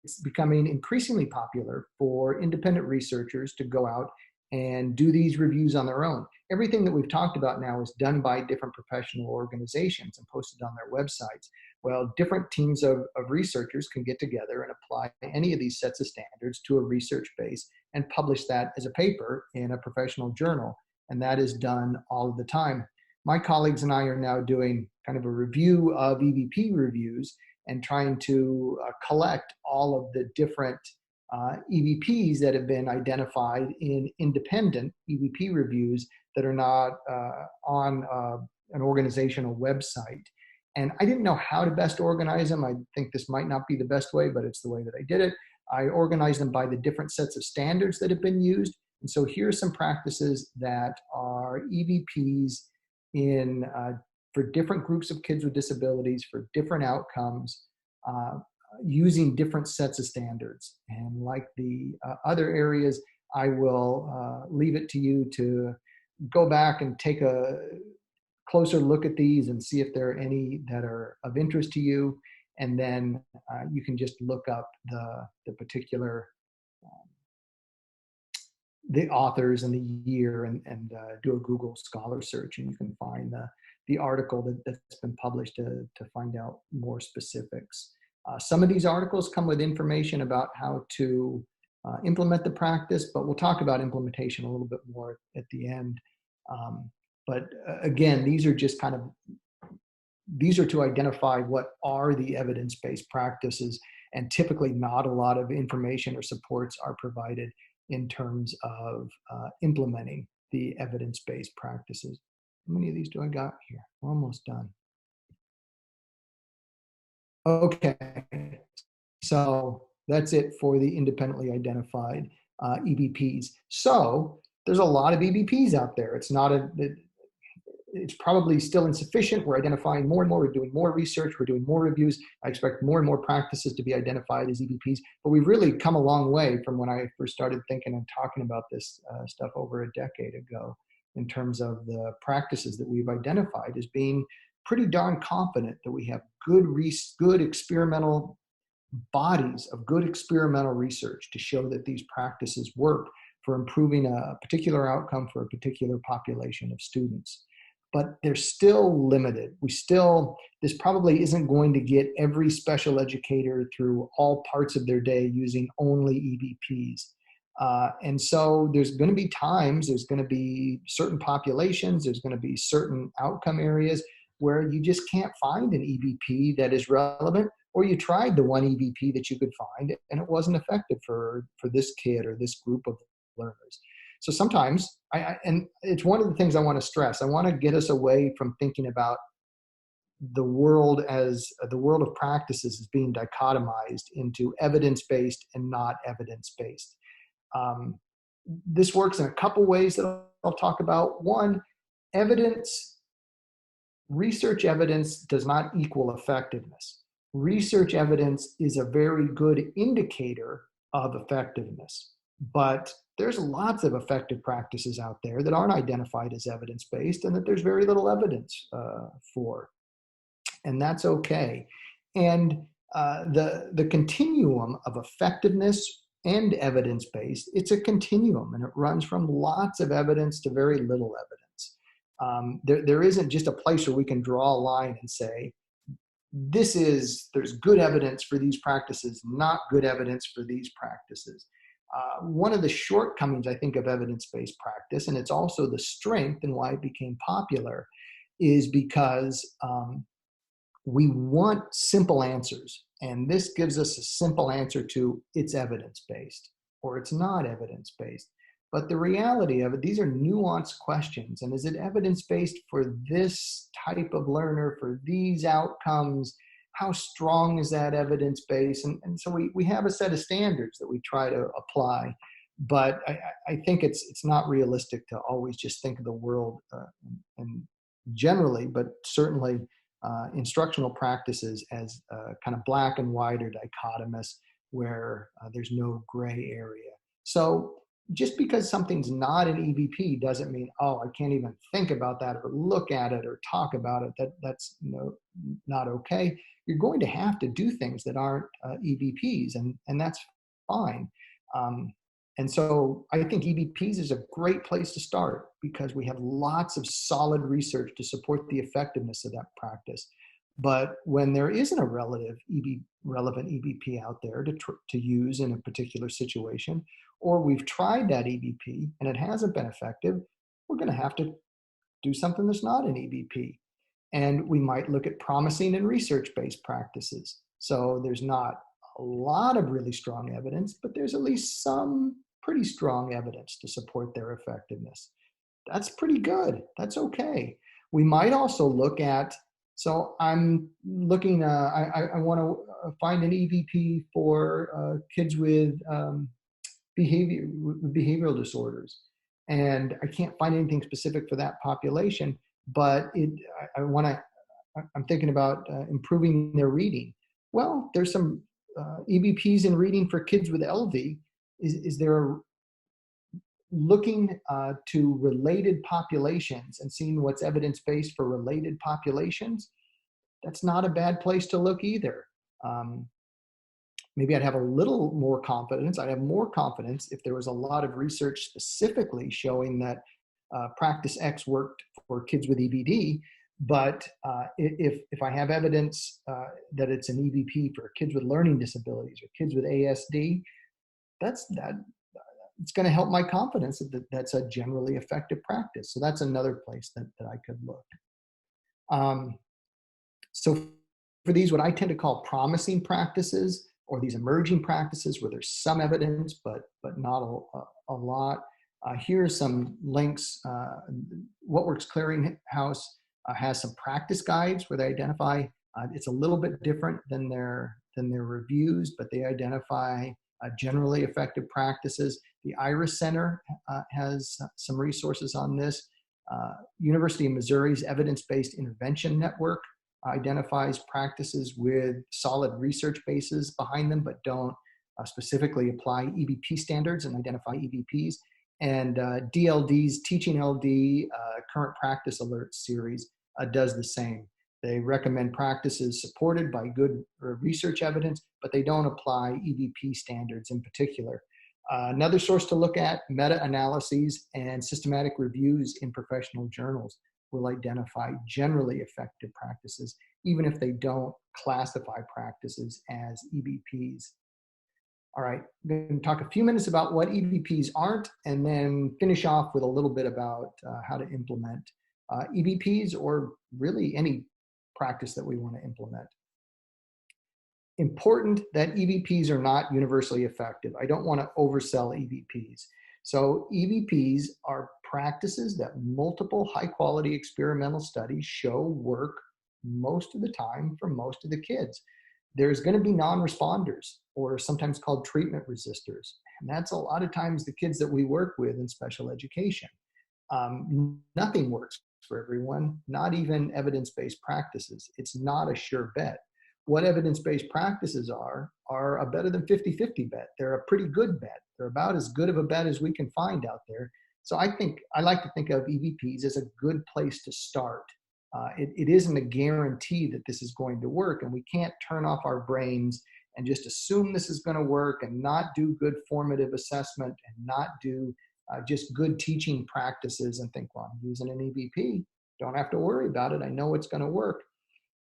A: it's becoming increasingly popular for independent researchers to go out and do these reviews on their own. Everything that we've talked about now is done by different professional organizations and posted on their websites. Well, different teams of researchers can get together and apply any of these sets of standards to a research base and publish that as a paper in a professional journal. And that is done all of the time. My colleagues and I are now doing kind of a review of EBP reviews and trying to collect all of the different EBPs that have been identified in independent EBP reviews that are not on an organizational website. And I didn't know how to best organize them. I think this might not be the best way, but it's the way that I did it. I organized them by the different sets of standards that have been used. And so here are some practices that are EBPs for different groups of kids with disabilities, for different outcomes, using different sets of standards. And like the other areas, I will leave it to you to go back and take a closer look at these and see if there are any that are of interest to you. And then you can just look up the particular, the authors and the year and do a Google Scholar search, and you can find the article that's been published to find out more specifics. Some of these articles come with information about how to implement the practice, but we'll talk about implementation a little bit more at the end. But again, these are just these are to identify what are the evidence-based practices, and typically not a lot of information or supports are provided in terms of implementing the evidence-based practices. How many of these do I got here? We're almost done. Okay, so that's it for the independently identified EBPs. So there's a lot of EBPs out there. It's probably still insufficient. We're identifying more and more. We're doing more research. We're doing more reviews. I expect more and more practices to be identified as EBPs. But we've really come a long way from when I first started thinking and talking about this stuff over a decade ago, in terms of the practices that we've identified as being pretty darn confident that we have good experimental bodies of good experimental research to show that these practices work for improving a particular outcome for a particular population of students. But they're still limited. This probably isn't going to get every special educator through all parts of their day using only EBPs. And so there's going to be times, there's going to be certain populations, there's going to be certain outcome areas where you just can't find an EBP that is relevant, or you tried the one EBP that you could find and it wasn't effective for this kid or this group of learners. So sometimes, and it's one of the things I want to stress, I want to get us away from thinking about the world of practices as being dichotomized into evidence-based and not evidence-based. This works in a couple ways that I'll talk about. One, research evidence does not equal effectiveness. Research evidence is a very good indicator of effectiveness, but there's lots of effective practices out there that aren't identified as evidence-based and that there's very little evidence for, and that's okay. And the continuum of effectiveness and evidence-based, it's a continuum, and it runs from lots of evidence to very little evidence. There isn't just a place where we can draw a line and say, there's good evidence for these practices, not good evidence for these practices. One of the shortcomings, I think, of evidence-based practice, and it's also the strength and why it became popular, is because we want simple answers. And this gives us a simple answer to it's evidence-based or it's not evidence-based. But the reality of it, these are nuanced questions. And is it evidence-based for this type of learner, for these outcomes? How strong is that evidence base? And so we have a set of standards that we try to apply. But I think it's not realistic to always just think of the world and generally, but certainly instructional practices as kind of black and white or dichotomous, where there's no gray area. So just because something's not an EBP doesn't mean, oh, I can't even think about that or look at it or talk about it. That's not okay. You're going to have to do things that aren't EBPs, and that's fine. And so I think EBPs is a great place to start because we have lots of solid research to support the effectiveness of that practice. But when there isn't a relevant EBP out there to use in a particular situation, or we've tried that EBP and it hasn't been effective, we're going to have to do something that's not an EBP. And we might look at promising and research-based practices. So there's not a lot of really strong evidence, but there's at least some pretty strong evidence to support their effectiveness. That's pretty good. That's okay. We might also look at, so I'm looking, I want to find an EBP for kids with behavioral disorders. And I can't find anything specific for that population, but I'm thinking about improving their reading. Well, there's some EBPs in reading for kids with LD. Is there looking to related populations and seeing what's evidence-based for related populations? That's not a bad place to look either. Maybe I'd have a little more confidence. I'd have more confidence if there was a lot of research specifically showing that practice X worked for kids with EBD. But if I have evidence that it's an EBP for kids with learning disabilities or kids with ASD, it's going to help my confidence that that's a generally effective practice. So that's another place that I could look. So for these, what I tend to call promising practices, or these emerging practices where there's some evidence, but not a lot, Here are some links. What Works Clearinghouse has some practice guides where they identify, it's a little bit different than their reviews, but they identify generally effective practices. The Iris Center has some resources on this. University of Missouri's Evidence-Based Intervention Network identifies practices with solid research bases behind them, but don't specifically apply EBP standards and identify EBPs. And DLD's Teaching LD Current Practice Alerts series does the same. They recommend practices supported by good research evidence, but they don't apply EBP standards in particular. Another source to look at, meta-analyses and systematic reviews in professional journals will identify generally effective practices, even if they don't classify practices as EBPs. All right, I'm going to talk a few minutes about what EBPs aren't, and then finish off with a little bit about how to implement EBPs, or really any practice that we want to implement. Important that EBPs are not universally effective. I don't want to oversell EBPs. So EBPs are practices that multiple high-quality experimental studies show work most of the time for most of the kids. There's going to be non-responders, or sometimes called treatment resistors. And that's a lot of times the kids that we work with in special education. Nothing works for everyone, not even evidence-based practices. It's not a sure bet. What evidence-based practices are a better than 50-50 bet. They're a pretty good bet. They're about as good of a bet as we can find out there. So I like to think of EBPs as a good place to start. It isn't a guarantee that this is going to work, and we can't turn off our brains and just assume this is going to work and not do good formative assessment and not do just good teaching practices and think, well, I'm using an EBP, don't have to worry about it, I know it's going to work.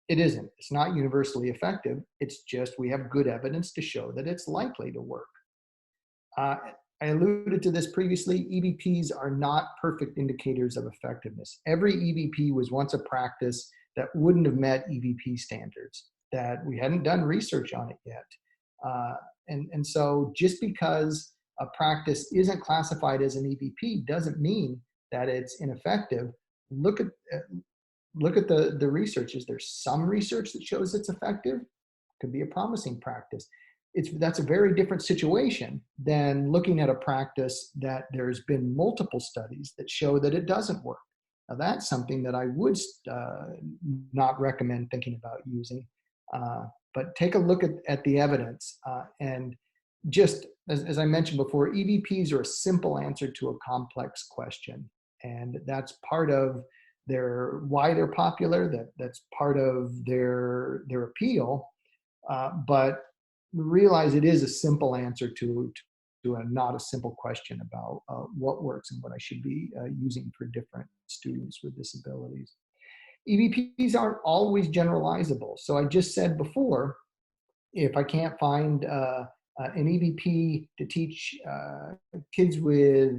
A: It isn't. It's not universally effective. It's just we have good evidence to show that it's likely to work. I alluded to this previously. EBPs are not perfect indicators of effectiveness. Every EBP was once a practice that wouldn't have met EBP standards, that we hadn't done research on it yet. And so just because a practice isn't classified as an EBP doesn't mean that it's ineffective. Look at the research. Is there some research that shows it's effective? Could be a promising practice. That's a very different situation than looking at a practice that there's been multiple studies that show that it doesn't work. Now that's something that I would not recommend thinking about using. But take a look at the evidence. And just as I mentioned before, EBPs are a simple answer to a complex question. And that's part of why they're popular, that's part of their appeal, but realize it is a simple answer to not a simple question about what works and what I should be using for different students with disabilities. EBPs aren't always generalizable. So I just said before, if I can't find an EBP to teach kids with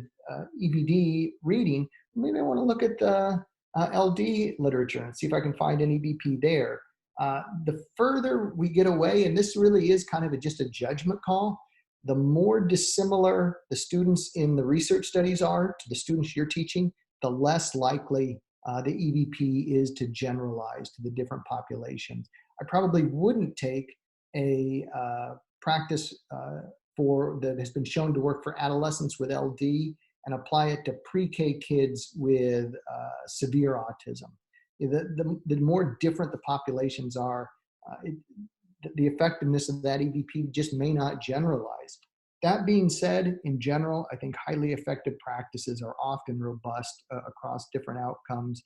A: EBD reading, maybe I want to look at the LD literature and see if I can find an EBP there. The further we get away, and this really is kind of just a judgment call, the more dissimilar the students in the research studies are to the students you're teaching, the less likely the EBP is to generalize to the different populations. I probably wouldn't take a practice that has been shown to work for adolescents with LD and apply it to pre-K kids with severe autism. The more different the populations are, the effectiveness of that EBP just may not generalize. That being said, in general, I think highly effective practices are often robust across different outcomes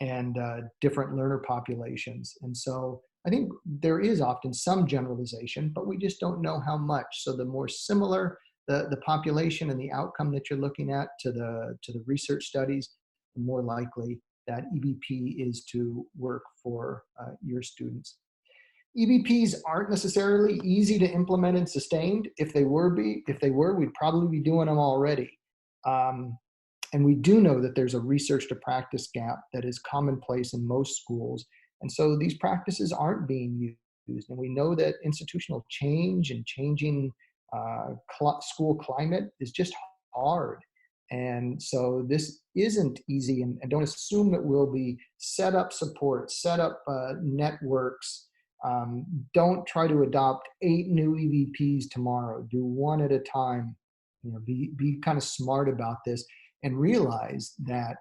A: and different learner populations. And so I think there is often some generalization, but we just don't know how much. So the more similar the population and the outcome that you're looking at to the research studies, the more likely that EBP is to work for your students. EBPs aren't necessarily easy to implement and sustained. If they were, we'd probably be doing them already. And we do know that there's a research to practice gap that is commonplace in most schools. And so these practices aren't being used. And we know that institutional change and changing school climate is just hard. And so this isn't easy, and don't assume it will be. Set up support, set up networks. Don't try to adopt 8 new EVPs tomorrow. Do one at a time. Be kind of smart about this, and realize that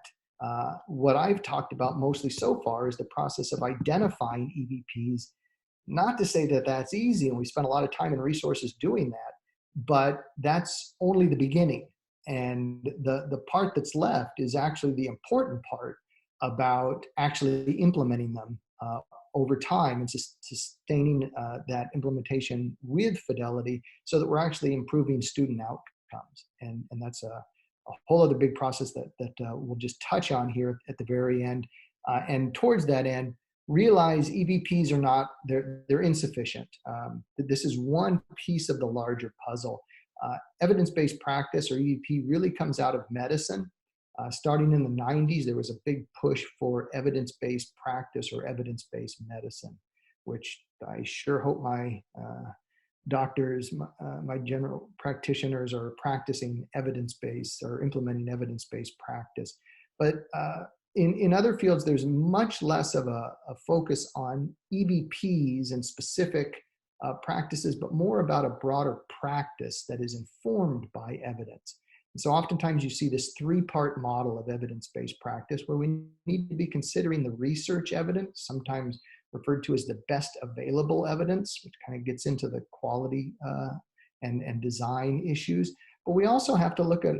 A: what I've talked about mostly so far is the process of identifying EVPs. Not to say that that's easy, and we spend a lot of time and resources doing that, but that's only the beginning. And the part that's left is actually the important part about actually implementing them over time, and sustaining that implementation with fidelity, so that we're actually improving student outcomes. And that's a whole other big process that we'll just touch on here at the very end. And towards that end, realize EVPs are not, they're insufficient. This is one piece of the larger puzzle. Evidence-based practice, or EBP, really comes out of medicine. Starting in the 90s, there was a big push for evidence-based practice or evidence-based medicine, which I sure hope my doctors, my general practitioners are practicing evidence-based or implementing evidence-based practice. But in other fields, there's much less of a focus on EBPs and specific practices, but more about a broader practice that is informed by evidence. And so oftentimes you see this 3-part model of evidence-based practice, where we need to be considering the research evidence, sometimes referred to as the best available evidence, which kind of gets into the quality and design issues. But we also have to look at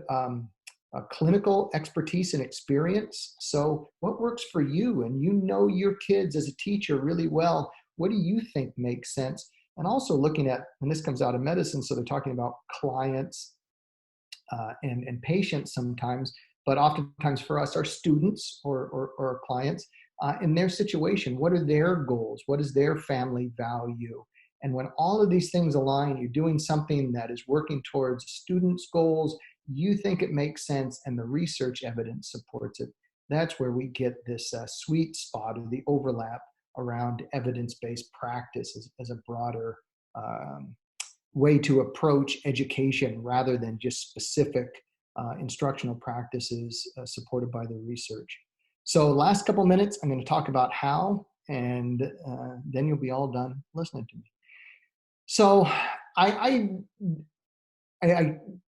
A: clinical expertise and experience. So what works for you? And you know your kids as a teacher really well. What do you think makes sense? And also looking at, and this comes out of medicine, so they're talking about clients and patients sometimes, but oftentimes for us, our students or our clients, in their situation, what are their goals? What is their family value? And when all of these things align, you're doing something that is working towards students' goals, you think it makes sense, and the research evidence supports it. That's where we get this sweet spot, or the overlap around evidence-based practice as a broader way to approach education, rather than just specific instructional practices supported by the research. So last couple minutes, I'm going to talk about how, and then you'll be all done listening to me. So I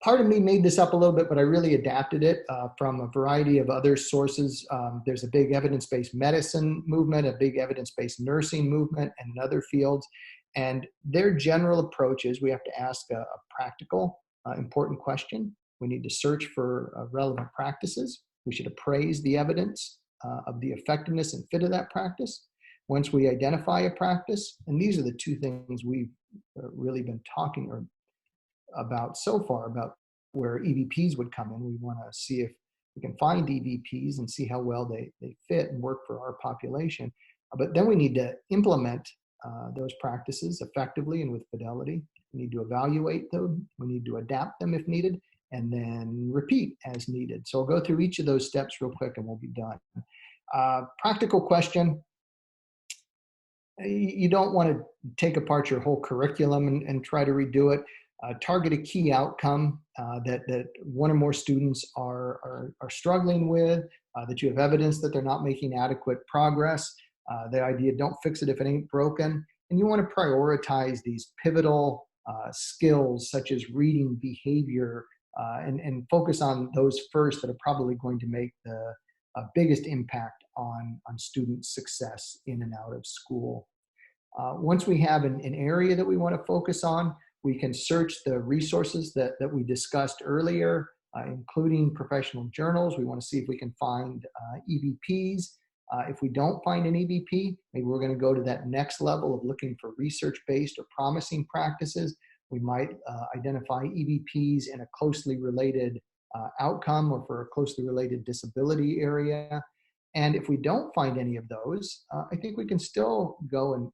A: part of me made this up a little bit, but I really adapted it from a variety of other sources. There's a big evidence-based medicine movement, a big evidence-based nursing movement, and in other fields. And their general approach is we have to ask a practical, important question. We need to search for relevant practices. We should appraise the evidence of the effectiveness and fit of that practice. Once we identify a practice, and these are the 2 things we've really been talking about so far, about where EVPs would come in. We want to see if we can find EVPs and see how well they fit and work for our population. But then we need to implement those practices effectively and with fidelity. We need to evaluate them. We need to adapt them if needed, and then repeat as needed. So I'll go through each of those steps real quick and we'll be done. Practical question. You don't want to take apart your whole curriculum and try to redo it. Target a key outcome that one or more students are struggling with, that you have evidence that they're not making adequate progress. The idea, don't fix it if it ain't broken. And you want to prioritize these pivotal skills such as reading, behavior, and focus on those first that are probably going to make the biggest impact on student success in and out of school. Once we have an area that we want to focus on, we can search the resources that we discussed earlier, including professional journals. We want to see if we can find EVPs. If we don't find an EVP, maybe we're going to go to that next level of looking for research-based or promising practices. We might identify EVPs in a closely related outcome or for a closely related disability area. And if we don't find any of those, I think we can still go and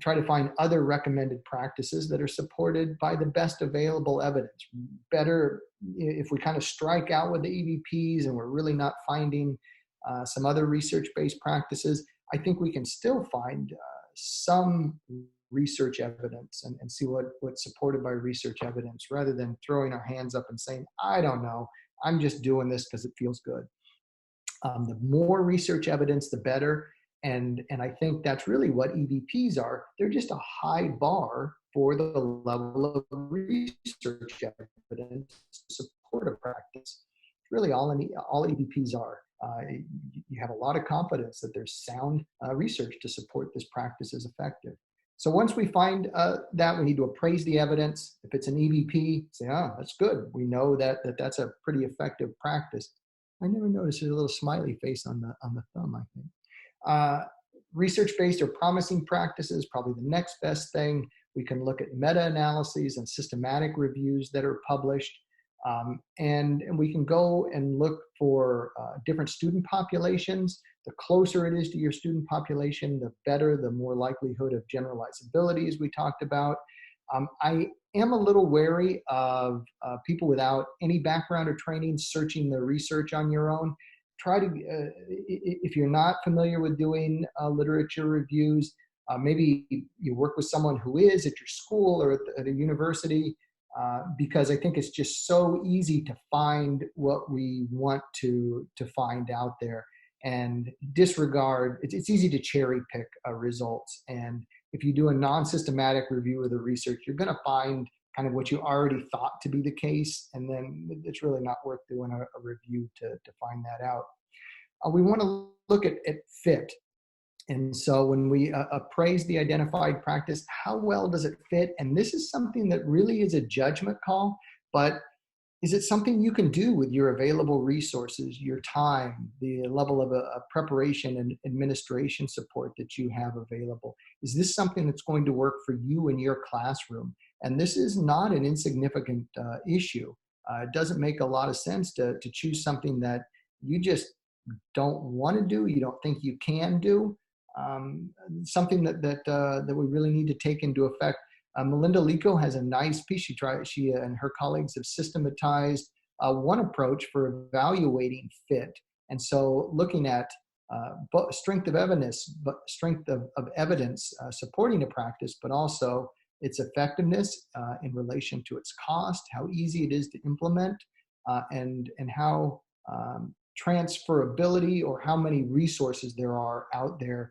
A: try to find other recommended practices that are supported by the best available evidence. Better if we kind of strike out with the EVPs and we're really not finding some other research-based practices, I think we can still find some research evidence and see what's supported by research evidence, rather than throwing our hands up and saying, I don't know, I'm just doing this because it feels good. The more research evidence, the better. And I think that's really what EBPs are. They're just a high bar for the level of research evidence to support a practice. Really all EBPs are. You have a lot of confidence that there's sound research to support this practice is effective. So once we find that, we need to appraise the evidence. If it's an EBP, say, oh, that's good. We know that's a pretty effective practice. I never noticed there's a little smiley face on the thumb, I think. Research-based or promising practices, probably the next best thing. We can look at meta-analyses and systematic reviews that are published. And we can go and look for different student populations. The closer it is to your student population, the better, the more likelihood of generalizability, as we talked about. I am a little wary of people without any background or training searching the research on your own. Try to, if you're not familiar with doing literature reviews, maybe you work with someone who is at your school or at a university, because I think it's just so easy to find what we want to find out there and disregard. It's easy to cherry pick results. And if you do a non-systematic review of the research, you're going to find kind of what you already thought to be the case, and then it's really not worth doing a review to find that out. We want to look at fit. And so when we appraise the identified practice, how well does it fit? And this is something that really is a judgment call, but is it something you can do with your available resources, your time, the level of preparation and administration support that you have available? Is this something that's going to work for you in your classroom? And this is not an insignificant issue. It doesn't make a lot of sense to choose something that you just don't want to do, you don't think you can do. Something that we really need to take into effect. Melinda Lico has a nice piece. She and her colleagues have systematized one approach for evaluating fit. And so looking at strength of evidence, supporting a practice, but also its effectiveness in relation to its cost, how easy it is to implement, and how transferability, or how many resources there are out there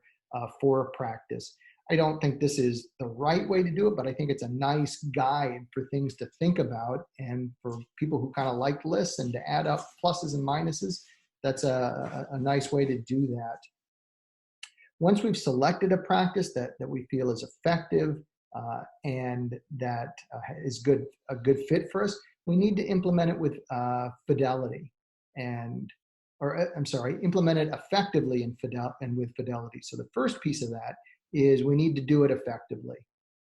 A: for a practice. I don't think this is the right way to do it, but I think it's a nice guide for things to think about, and for people who kind of like lists and to add up pluses and minuses. That's a nice way to do that. Once we've selected a practice that we feel is effective and that is a good fit for us, we need to implement it with fidelity, implement it effectively and with fidelity. So the first piece of that is we need to do it effectively.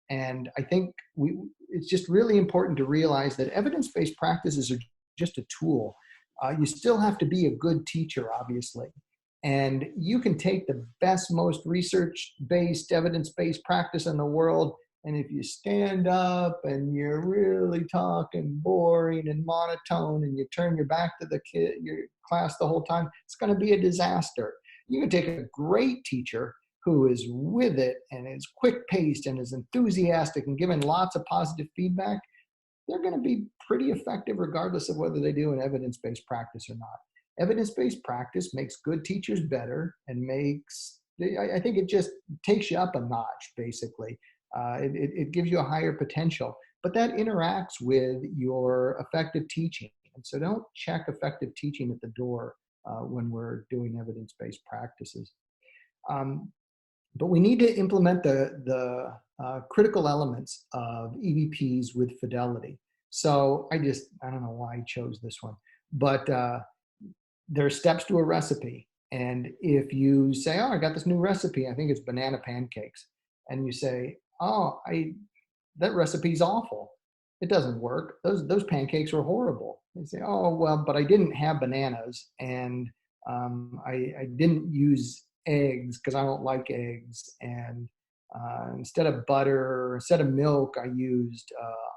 A: And I think it's just really important to realize that evidence-based practices are just a tool. You still have to be a good teacher, obviously. And you can take the best, most research-based, evidence-based practice in the world, and if you stand up and you're really talking boring and monotone and you turn your back to your class the whole time, it's going to be a disaster. You can take a great teacher who is with it and is quick-paced and is enthusiastic and giving lots of positive feedback. They're going to be pretty effective regardless of whether they do an evidence-based practice or not. Evidence-based practice makes good teachers better and I think it just takes you up a notch, basically. It gives you a higher potential, but that interacts with your effective teaching. And so don't check effective teaching at the door when we're doing evidence-based practices. But we need to implement the critical elements of EBPs with fidelity. So I don't know why I chose this one, but there are steps to a recipe. And if you say, oh, I got this new recipe, I think it's banana pancakes. And you say, oh, that recipe's awful. It doesn't work. Those pancakes are horrible. They say, oh, well, but I didn't have bananas, and I didn't use eggs because I don't like eggs. And instead of milk, I used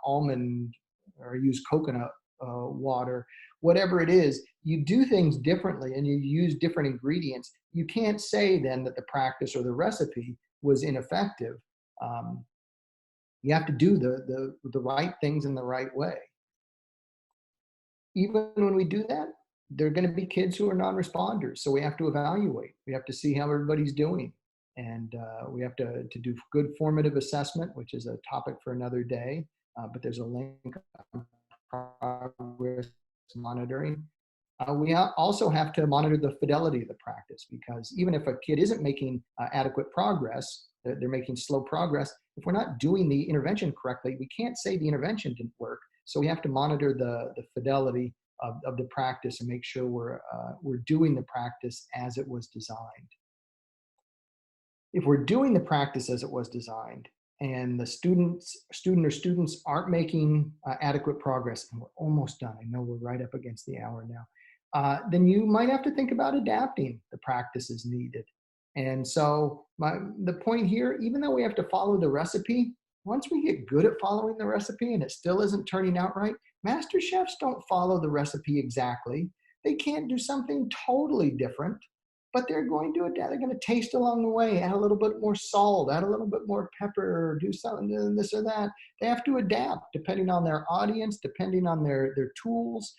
A: almond, or I used coconut water. Whatever it is, you do things differently and you use different ingredients. You can't say then that the practice or the recipe was ineffective. You have to do the right things in the right way. Even when we do that, there are going to be kids who are non-responders. So we have to evaluate. We have to see how everybody's doing. And we have to do good formative assessment, which is a topic for another day. But there's a link on progress monitoring. We also have to monitor the fidelity of the practice, because even if a kid isn't making adequate progress, they're making slow progress. If we're not doing the intervention correctly, we can't say the intervention didn't work. So we have to monitor the fidelity of the practice and make sure we're doing the practice as it was designed. If we're doing the practice as it was designed and the student or students aren't making adequate progress, and we're almost done, I know we're right up against the hour now, then you might have to think about adapting the practices needed. And so the point here, even though we have to follow the recipe, once we get good at following the recipe and it still isn't turning out right, master chefs don't follow the recipe exactly. They can't do something totally different, but they're going to adapt. They're going to taste along the way, add a little bit more salt, add a little bit more pepper, do something, this or that. They have to adapt depending on their audience, depending on their tools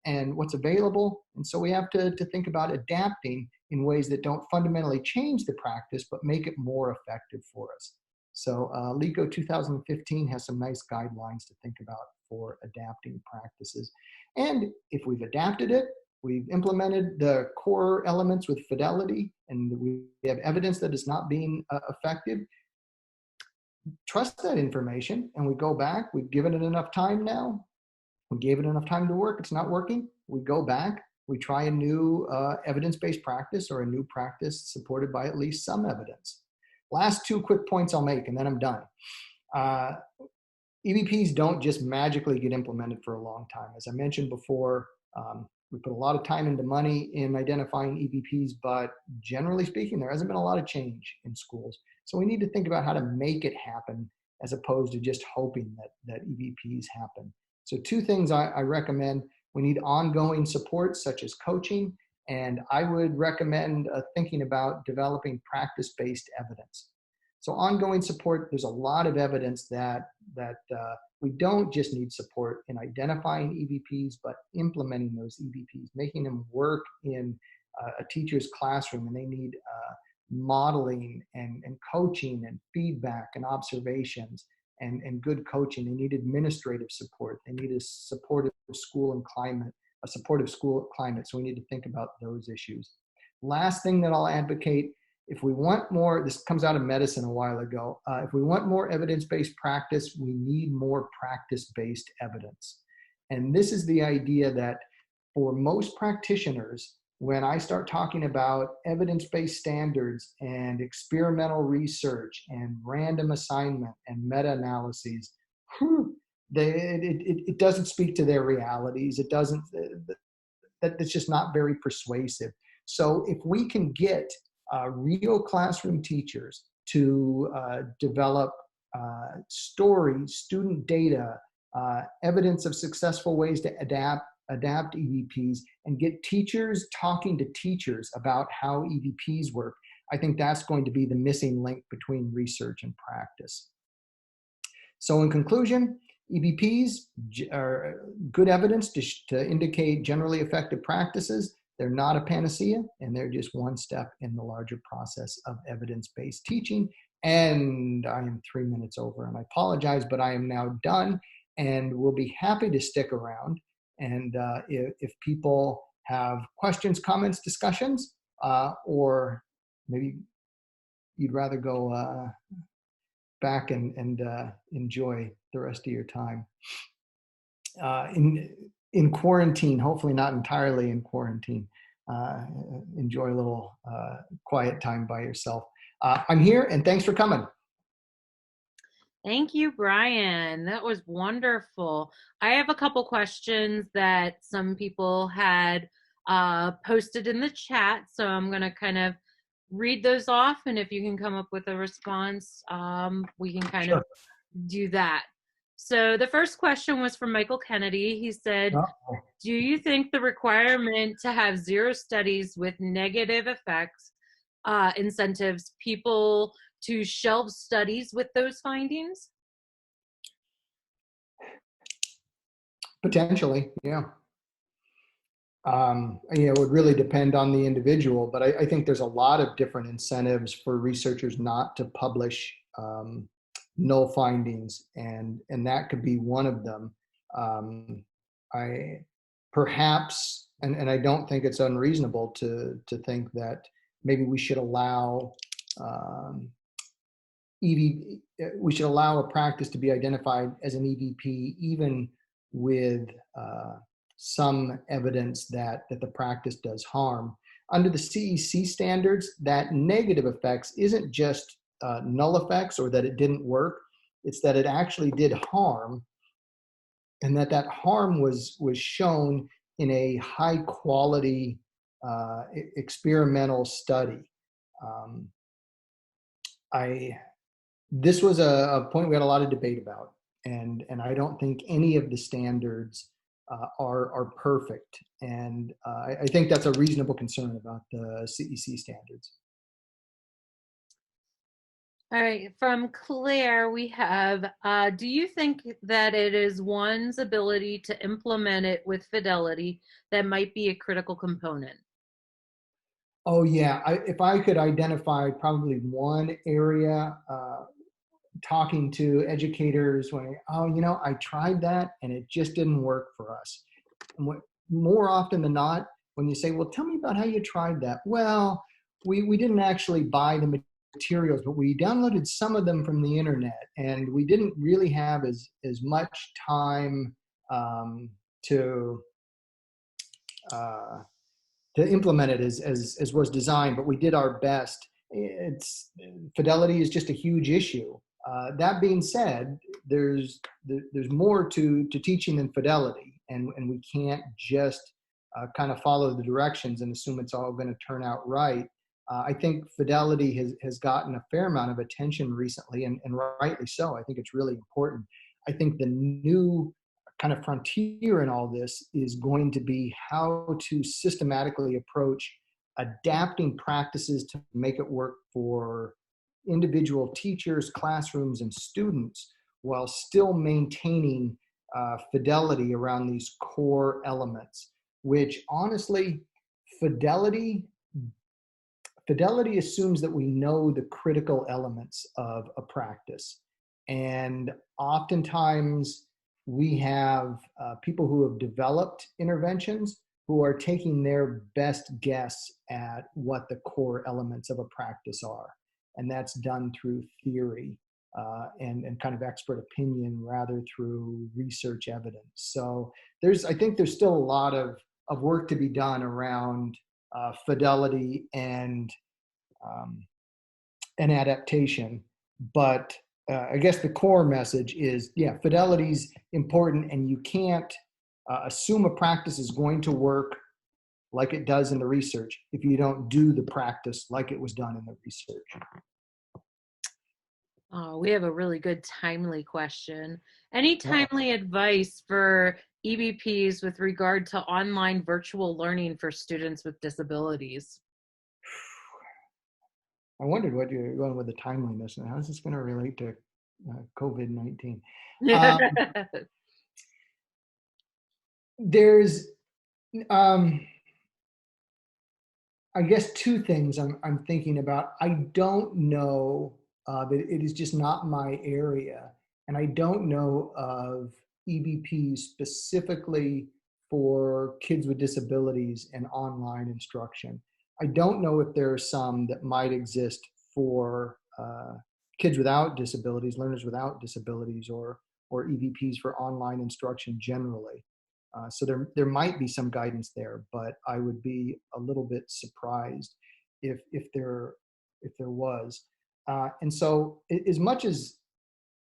A: and what's available. And so we have to think about adapting in ways that don't fundamentally change the practice, but make it more effective for us. So LECO 2015 has some nice guidelines to think about for adapting practices. And if we've adapted it, we've implemented the core elements with fidelity, and we have evidence that it's not being effective, trust that information, and we go back. We've given it enough time now. We gave it enough time to work. It's not working. We go back. We try a new evidence-based practice or a new practice supported by at least some evidence. Last two quick points I'll make, and then I'm done. EBPs don't just magically get implemented for a long time. As I mentioned before, we put a lot of time into money in identifying EBPs, but generally speaking, there hasn't been a lot of change in schools. So we need to think about how to make it happen as opposed to just hoping that EBPs happen. So two things I recommend. We need ongoing support, such as coaching, and I would recommend thinking about developing practice-based evidence. So ongoing support, there's a lot of evidence that we don't just need support in identifying EBPs, but implementing those EBPs, making them work in a teacher's classroom, and they need modeling and coaching and feedback and observations and good coaching. They need administrative support. They need a supportive school climate. So we need to think about those issues. Last thing that I'll advocate, if we want more, this comes out of medicine a while ago, if we want more evidence-based practice, we need more practice-based evidence. And this is the idea that for most practitioners, when I start talking about evidence-based standards and experimental research and random assignment and meta-analyses, it doesn't speak to their realities. It doesn't, that's just not very persuasive. So if we can get real classroom teachers to develop stories, student data, evidence of successful ways to adapt EVPs, and get teachers talking to teachers about how EVPs work, I think that's going to be the missing link between research and practice. So in conclusion, EVPs are good evidence to indicate generally effective practices. They're not a panacea, and they're just one step in the larger process of evidence-based teaching. And I am 3 minutes over, and I apologize, but I am now done, and we'll be happy to stick around. And if people have questions, comments, discussions, or maybe you'd rather go back and enjoy the rest of your time. In quarantine, hopefully not entirely in quarantine, enjoy a little quiet time by yourself. I'm here, and thanks for coming.
B: Thank you, Bryan. That was wonderful. I have a couple questions that some people had posted in the chat, so I'm going to kind of read those off, and if you can come up with a response, we can kind of do that. So the first question was from Michael Kennedy. He said, do you think the requirement to have 0 studies with negative effects incentives people to shelve studies with those findings?
A: Potentially, yeah. It would really depend on the individual, but I think there's a lot of different incentives for researchers not to publish null findings, and that could be one of them. I perhaps, and I don't think it's unreasonable to think that maybe we should allow um, we should allow a practice to be identified as an EBP, even with some evidence that the practice does harm. Under the CEC standards, that negative effects isn't just null effects or that it didn't work, it's that it actually did harm, and that harm was shown in a high quality experimental study. Um, I This was a point we had a lot of debate about, and I don't think any of the standards are perfect, and I think that's a reasonable concern about the CEC standards.
B: All right, from Claire, we have, do you think that it is one's ability to implement it with fidelity that might be a critical component?
A: Oh yeah, if I could identify probably one area, talking to educators when, oh, I tried that and it just didn't work for us. And more often than not, when you say, well, tell me about how you tried that. Well, we didn't actually buy the materials, but we downloaded some of them from the internet, and we didn't really have as much time to uh, to implement it as was designed, but we did our best. It's Fidelity is just a huge issue. That being said, there's more to teaching than fidelity, and we can't just kind of follow the directions and assume it's all going to turn out right. I think fidelity has gotten a fair amount of attention recently, and rightly so. I think it's really important. I think the new kind of frontier in all this is going to be how to systematically approach adapting practices to make it work for individual teachers, classrooms, and students, while still maintaining fidelity around these core elements, which honestly, fidelity assumes that we know the critical elements of a practice. And oftentimes we have people who have developed interventions who are taking their best guess at what the core elements of a practice are. And that's done through theory and kind of expert opinion rather through research evidence. So I think there's still a lot of work to be done around fidelity and adaptation. But I guess the core message is, yeah, fidelity's important, and you can't assume a practice is going to work like it does in the research if you don't do the practice like it was done in the research.
B: Oh, we have a really good timely question. Any
A: Uh-oh.
B: timely advice for EBPs with regard to online virtual learning for students with disabilities?
A: I wondered what you're going with the timeliness, and how's this going to relate to COVID-19? There's, I guess, two things I'm thinking about. I don't know, it is just not my area, and I don't know of EBPs specifically for kids with disabilities and online instruction. I don't know if there are some that might exist for kids without disabilities, learners without disabilities, or EBPs for online instruction generally. So there might be some guidance there, but I would be a little bit surprised if there was. And so, as much as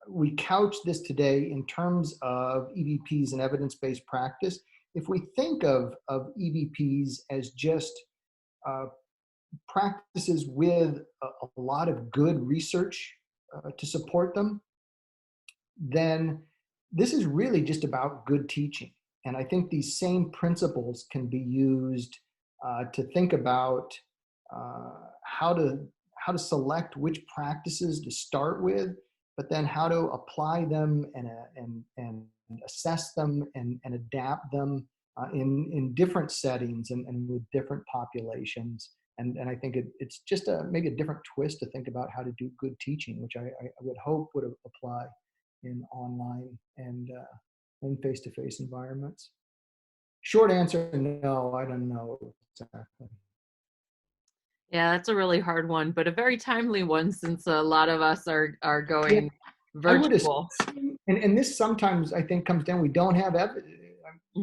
A: we couch this today in terms of EBPs and evidence-based practice, if we think of EBPs as just practices with a lot of good research to support them, then this is really just about good teaching. And I think these same principles can be used to think about how to select which practices to start with, but then how to apply them and assess them and adapt them in different settings and with different populations. And I think it's just maybe a different twist to think about how to do good teaching, which I would hope would apply in online and in face-to-face environments. Short answer, no, I don't know exactly.
B: Yeah, that's a really hard one, but a very timely one since a lot of us are
A: Yeah,
B: going
A: I would
B: virtual.
A: assume, and this sometimes I think comes down, we don't have evidence.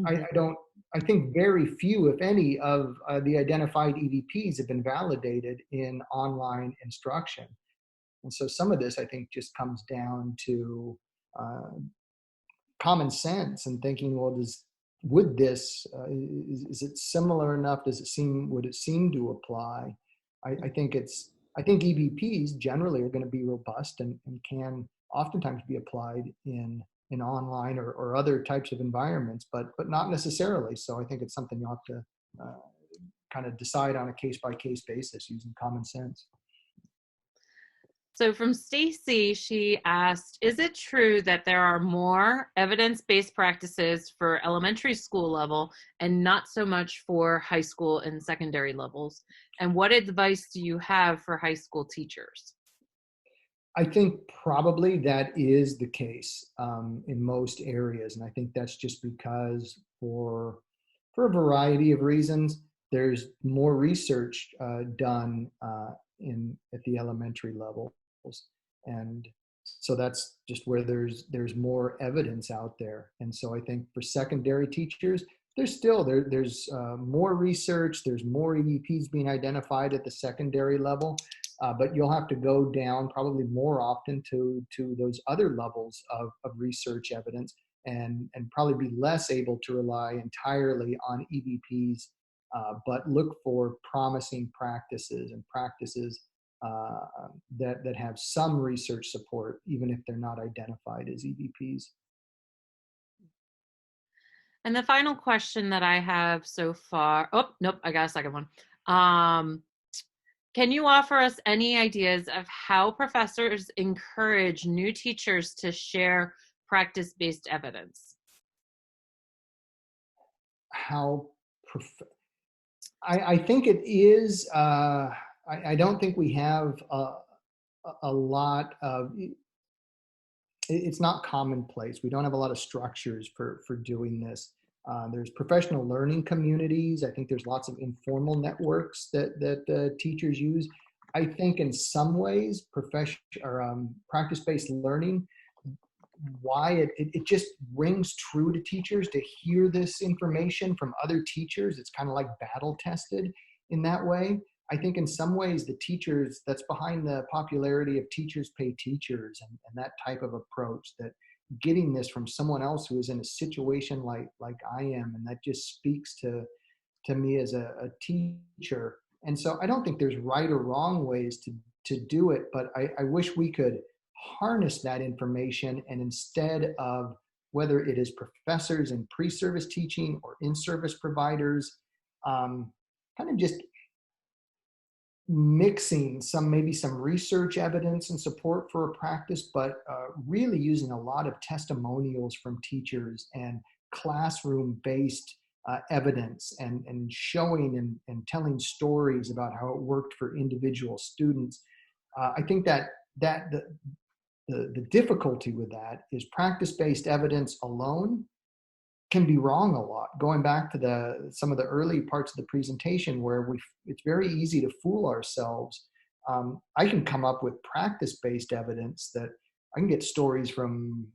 A: I
B: Mhm.
A: don't, I think very few, if any, of the identified EVPs have been validated in online instruction. And so some of this, I think, just comes down to uh, common sense and thinking, well, would this, is it similar enough? Would it seem to apply? I think I think EVPs generally are going to be robust and can oftentimes be applied in online or other types of environments, but not necessarily. So I think it's something you have to kind of decide on a case by case basis using common sense.
B: So from Stacy, she asked, is it true that there are more evidence-based practices for elementary school level and not so much for high school and secondary levels? And what advice do you have for high school teachers?
A: I think probably that is the case in most areas, and I think that's just because for a variety of reasons, there's more research done in at the elementary levels, and so that's just where there's more evidence out there. And so I think for secondary teachers, there's more research, there's more EVPs being identified at the secondary level, but you'll have to go down probably more often to those other levels of research evidence and probably be less able to rely entirely on EVPs, but look for promising practices and practices that have some research support, even if they're not identified as EVPs.
B: And the final question that I have so far, oh, nope, I got a second one. Um, can you offer us any ideas of how professors encourage new teachers to share practice-based evidence?
A: How prof- I think it is. I don't think we have a lot of. It's not commonplace. We don't have a lot of structures for doing this. There's professional learning communities. I think there's lots of informal networks that teachers use. I think in some ways, practice-based learning, why it just rings true to teachers to hear this information from other teachers. It's kind of like battle tested in that way. I think in some ways the teachers, that's behind the popularity of teachers pay teachers and that type of approach, that getting this from someone else who is in a situation like I am, and that just speaks to me as a teacher. And so I don't think there's right or wrong ways to do it, but I wish we could harness that information, and instead of whether it is professors in pre-service teaching or in-service providers, kind of just mixing maybe some research evidence and support for a practice, but really using a lot of testimonials from teachers and classroom-based evidence and showing and telling stories about how it worked for individual students. I think that the difficulty with that is practice-based evidence alone can be wrong a lot. Going back to some of the early parts of the presentation where it's very easy to fool ourselves. I can come up with practice-based evidence that I can get stories from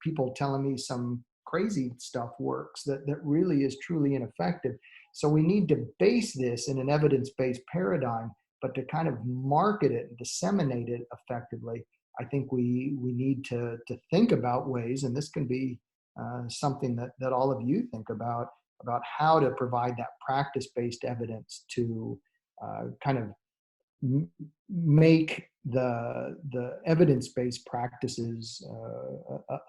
A: people telling me some crazy stuff works that really is truly ineffective. So we need to base this in an evidence-based paradigm, but to kind of market it and disseminate it effectively, I think we need to think about ways, and this can be something that all of you think about how to provide that practice-based evidence to kind of make the evidence-based practices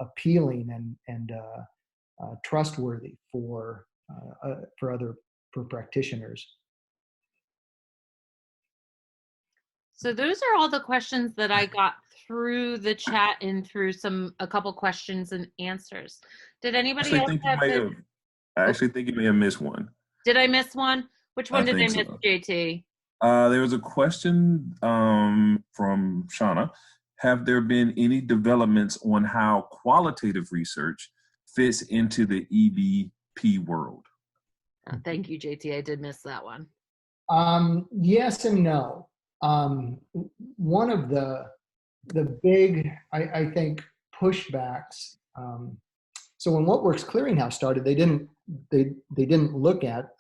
A: appealing and trustworthy for practitioners.
B: So those are all the questions that I got through the chat and through a couple questions and answers. Did anybody
C: Actually,
B: else
C: think you
B: have
C: might
B: it?
C: have. I
B: Oh,
C: actually think you may have missed one.
B: did I miss one? Which
C: I
B: one did I
C: think
B: miss,
C: so.
B: JT?
C: There was a question from Shauna. Have there been any developments on how qualitative research fits into the EBP world?
B: Oh, thank you, JT. I did miss that one.
A: Yes and no. One of the big, I think, pushbacks. So when What Works Clearinghouse started, they didn't look at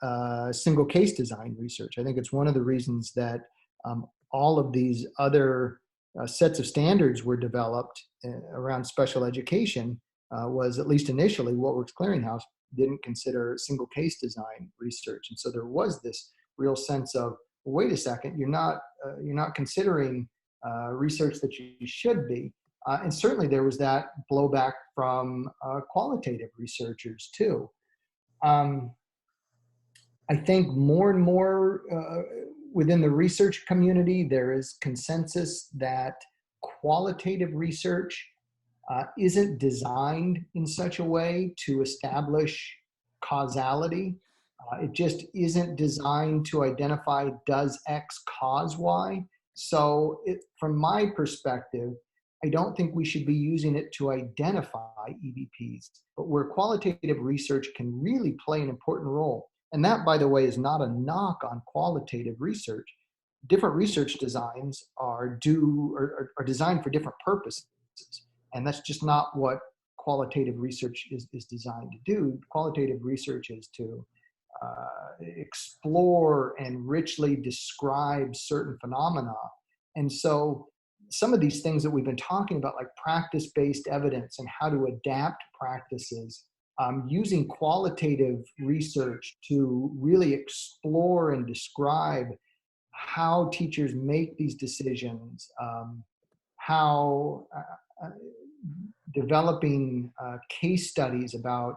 A: single case design research. I think it's one of the reasons that all of these other sets of standards were developed around special education. Was at least initially What Works Clearinghouse didn't consider single case design research, and so there was this real sense of, wait a second, you're not considering research that you should be. And certainly there was that blowback from qualitative researchers too. Um, I think more and more within the research community, there is consensus that qualitative research isn't designed in such a way to establish causality. It just isn't designed to identify, does X cause Y? So from my perspective, I don't think we should be using it to identify EBPs, but where qualitative research can really play an important role. And that, by the way, is not a knock on qualitative research. Different research designs are designed for different purposes. And that's just not what qualitative research is designed to do. Qualitative research is to explore and richly describe certain phenomena. And so some of these things that we've been talking about, like practice-based evidence and how to adapt practices, using qualitative research to really explore and describe how teachers make these decisions, how developing case studies about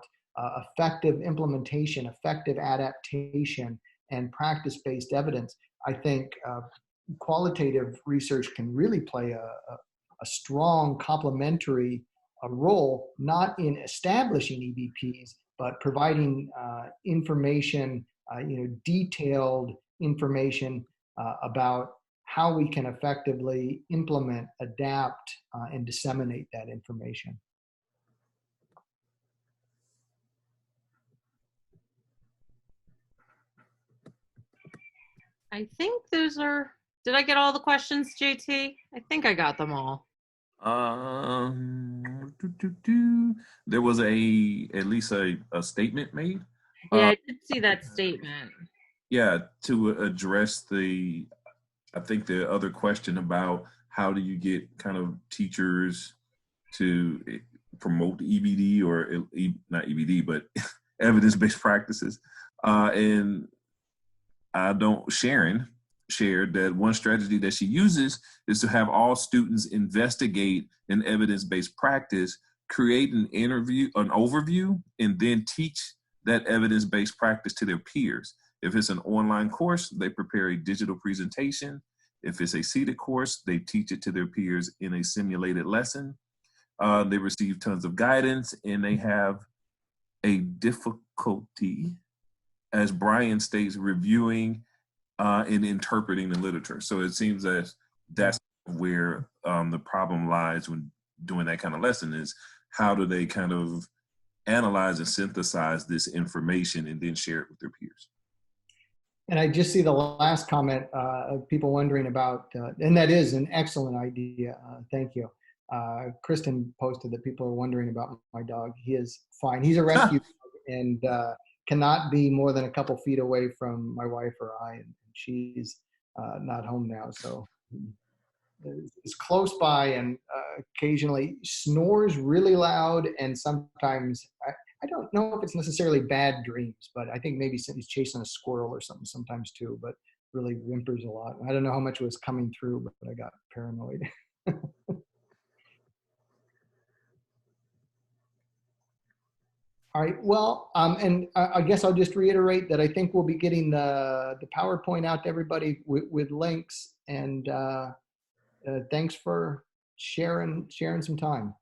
A: effective implementation, effective adaptation, and practice-based evidence. I think qualitative research can really play a strong complementary role, not in establishing EBPs, but providing information, detailed information about how we can effectively implement, adapt, and disseminate that information.
B: I think did I get all the questions, JT? I think I got them all.
C: There was at least a statement made.
B: Yeah, I did see that statement.
C: Yeah, to address I think the other question about how do you get kind of teachers to promote EBD or not EBD, but evidence-based practices. And Sharon shared that one strategy that she uses is to have all students investigate an evidence-based practice, create an overview, and then teach that evidence-based practice to their peers. If it's an online course, they prepare a digital presentation. If it's a seated course, they teach it to their peers in a simulated lesson. They receive tons of guidance, and they have a difficulty, as Bryan states, reviewing and interpreting the literature. So it seems that that's where the problem lies when doing that kind of lesson, is how do they kind of analyze and synthesize this information and then share it with their peers.
A: And I just see the last comment of people wondering about, and that is an excellent idea. Thank you. Kristen posted that people are wondering about my dog. He is fine. He's a rescue dog and cannot be more than a couple feet away from my wife or I. And she's not home now. So is close by and occasionally snores really loud, and sometimes I don't know if it's necessarily bad dreams, but I think maybe he's chasing a squirrel or something sometimes too, but really whimpers a lot. I don't know how much was coming through, but I got paranoid. All right, well, and I guess I'll just reiterate that I think we'll be getting the PowerPoint out to everybody with links, And thanks for sharing some time.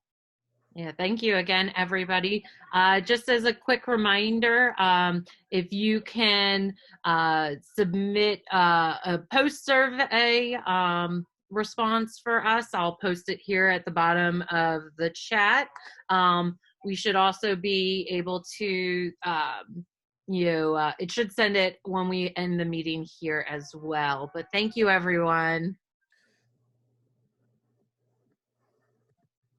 B: Yeah, thank you again, everybody. Just as a quick reminder, if you can submit a post survey response for us, I'll post it here at the bottom of the chat. We should also be able to, it should send it when we end the meeting here as well. But thank you, everyone.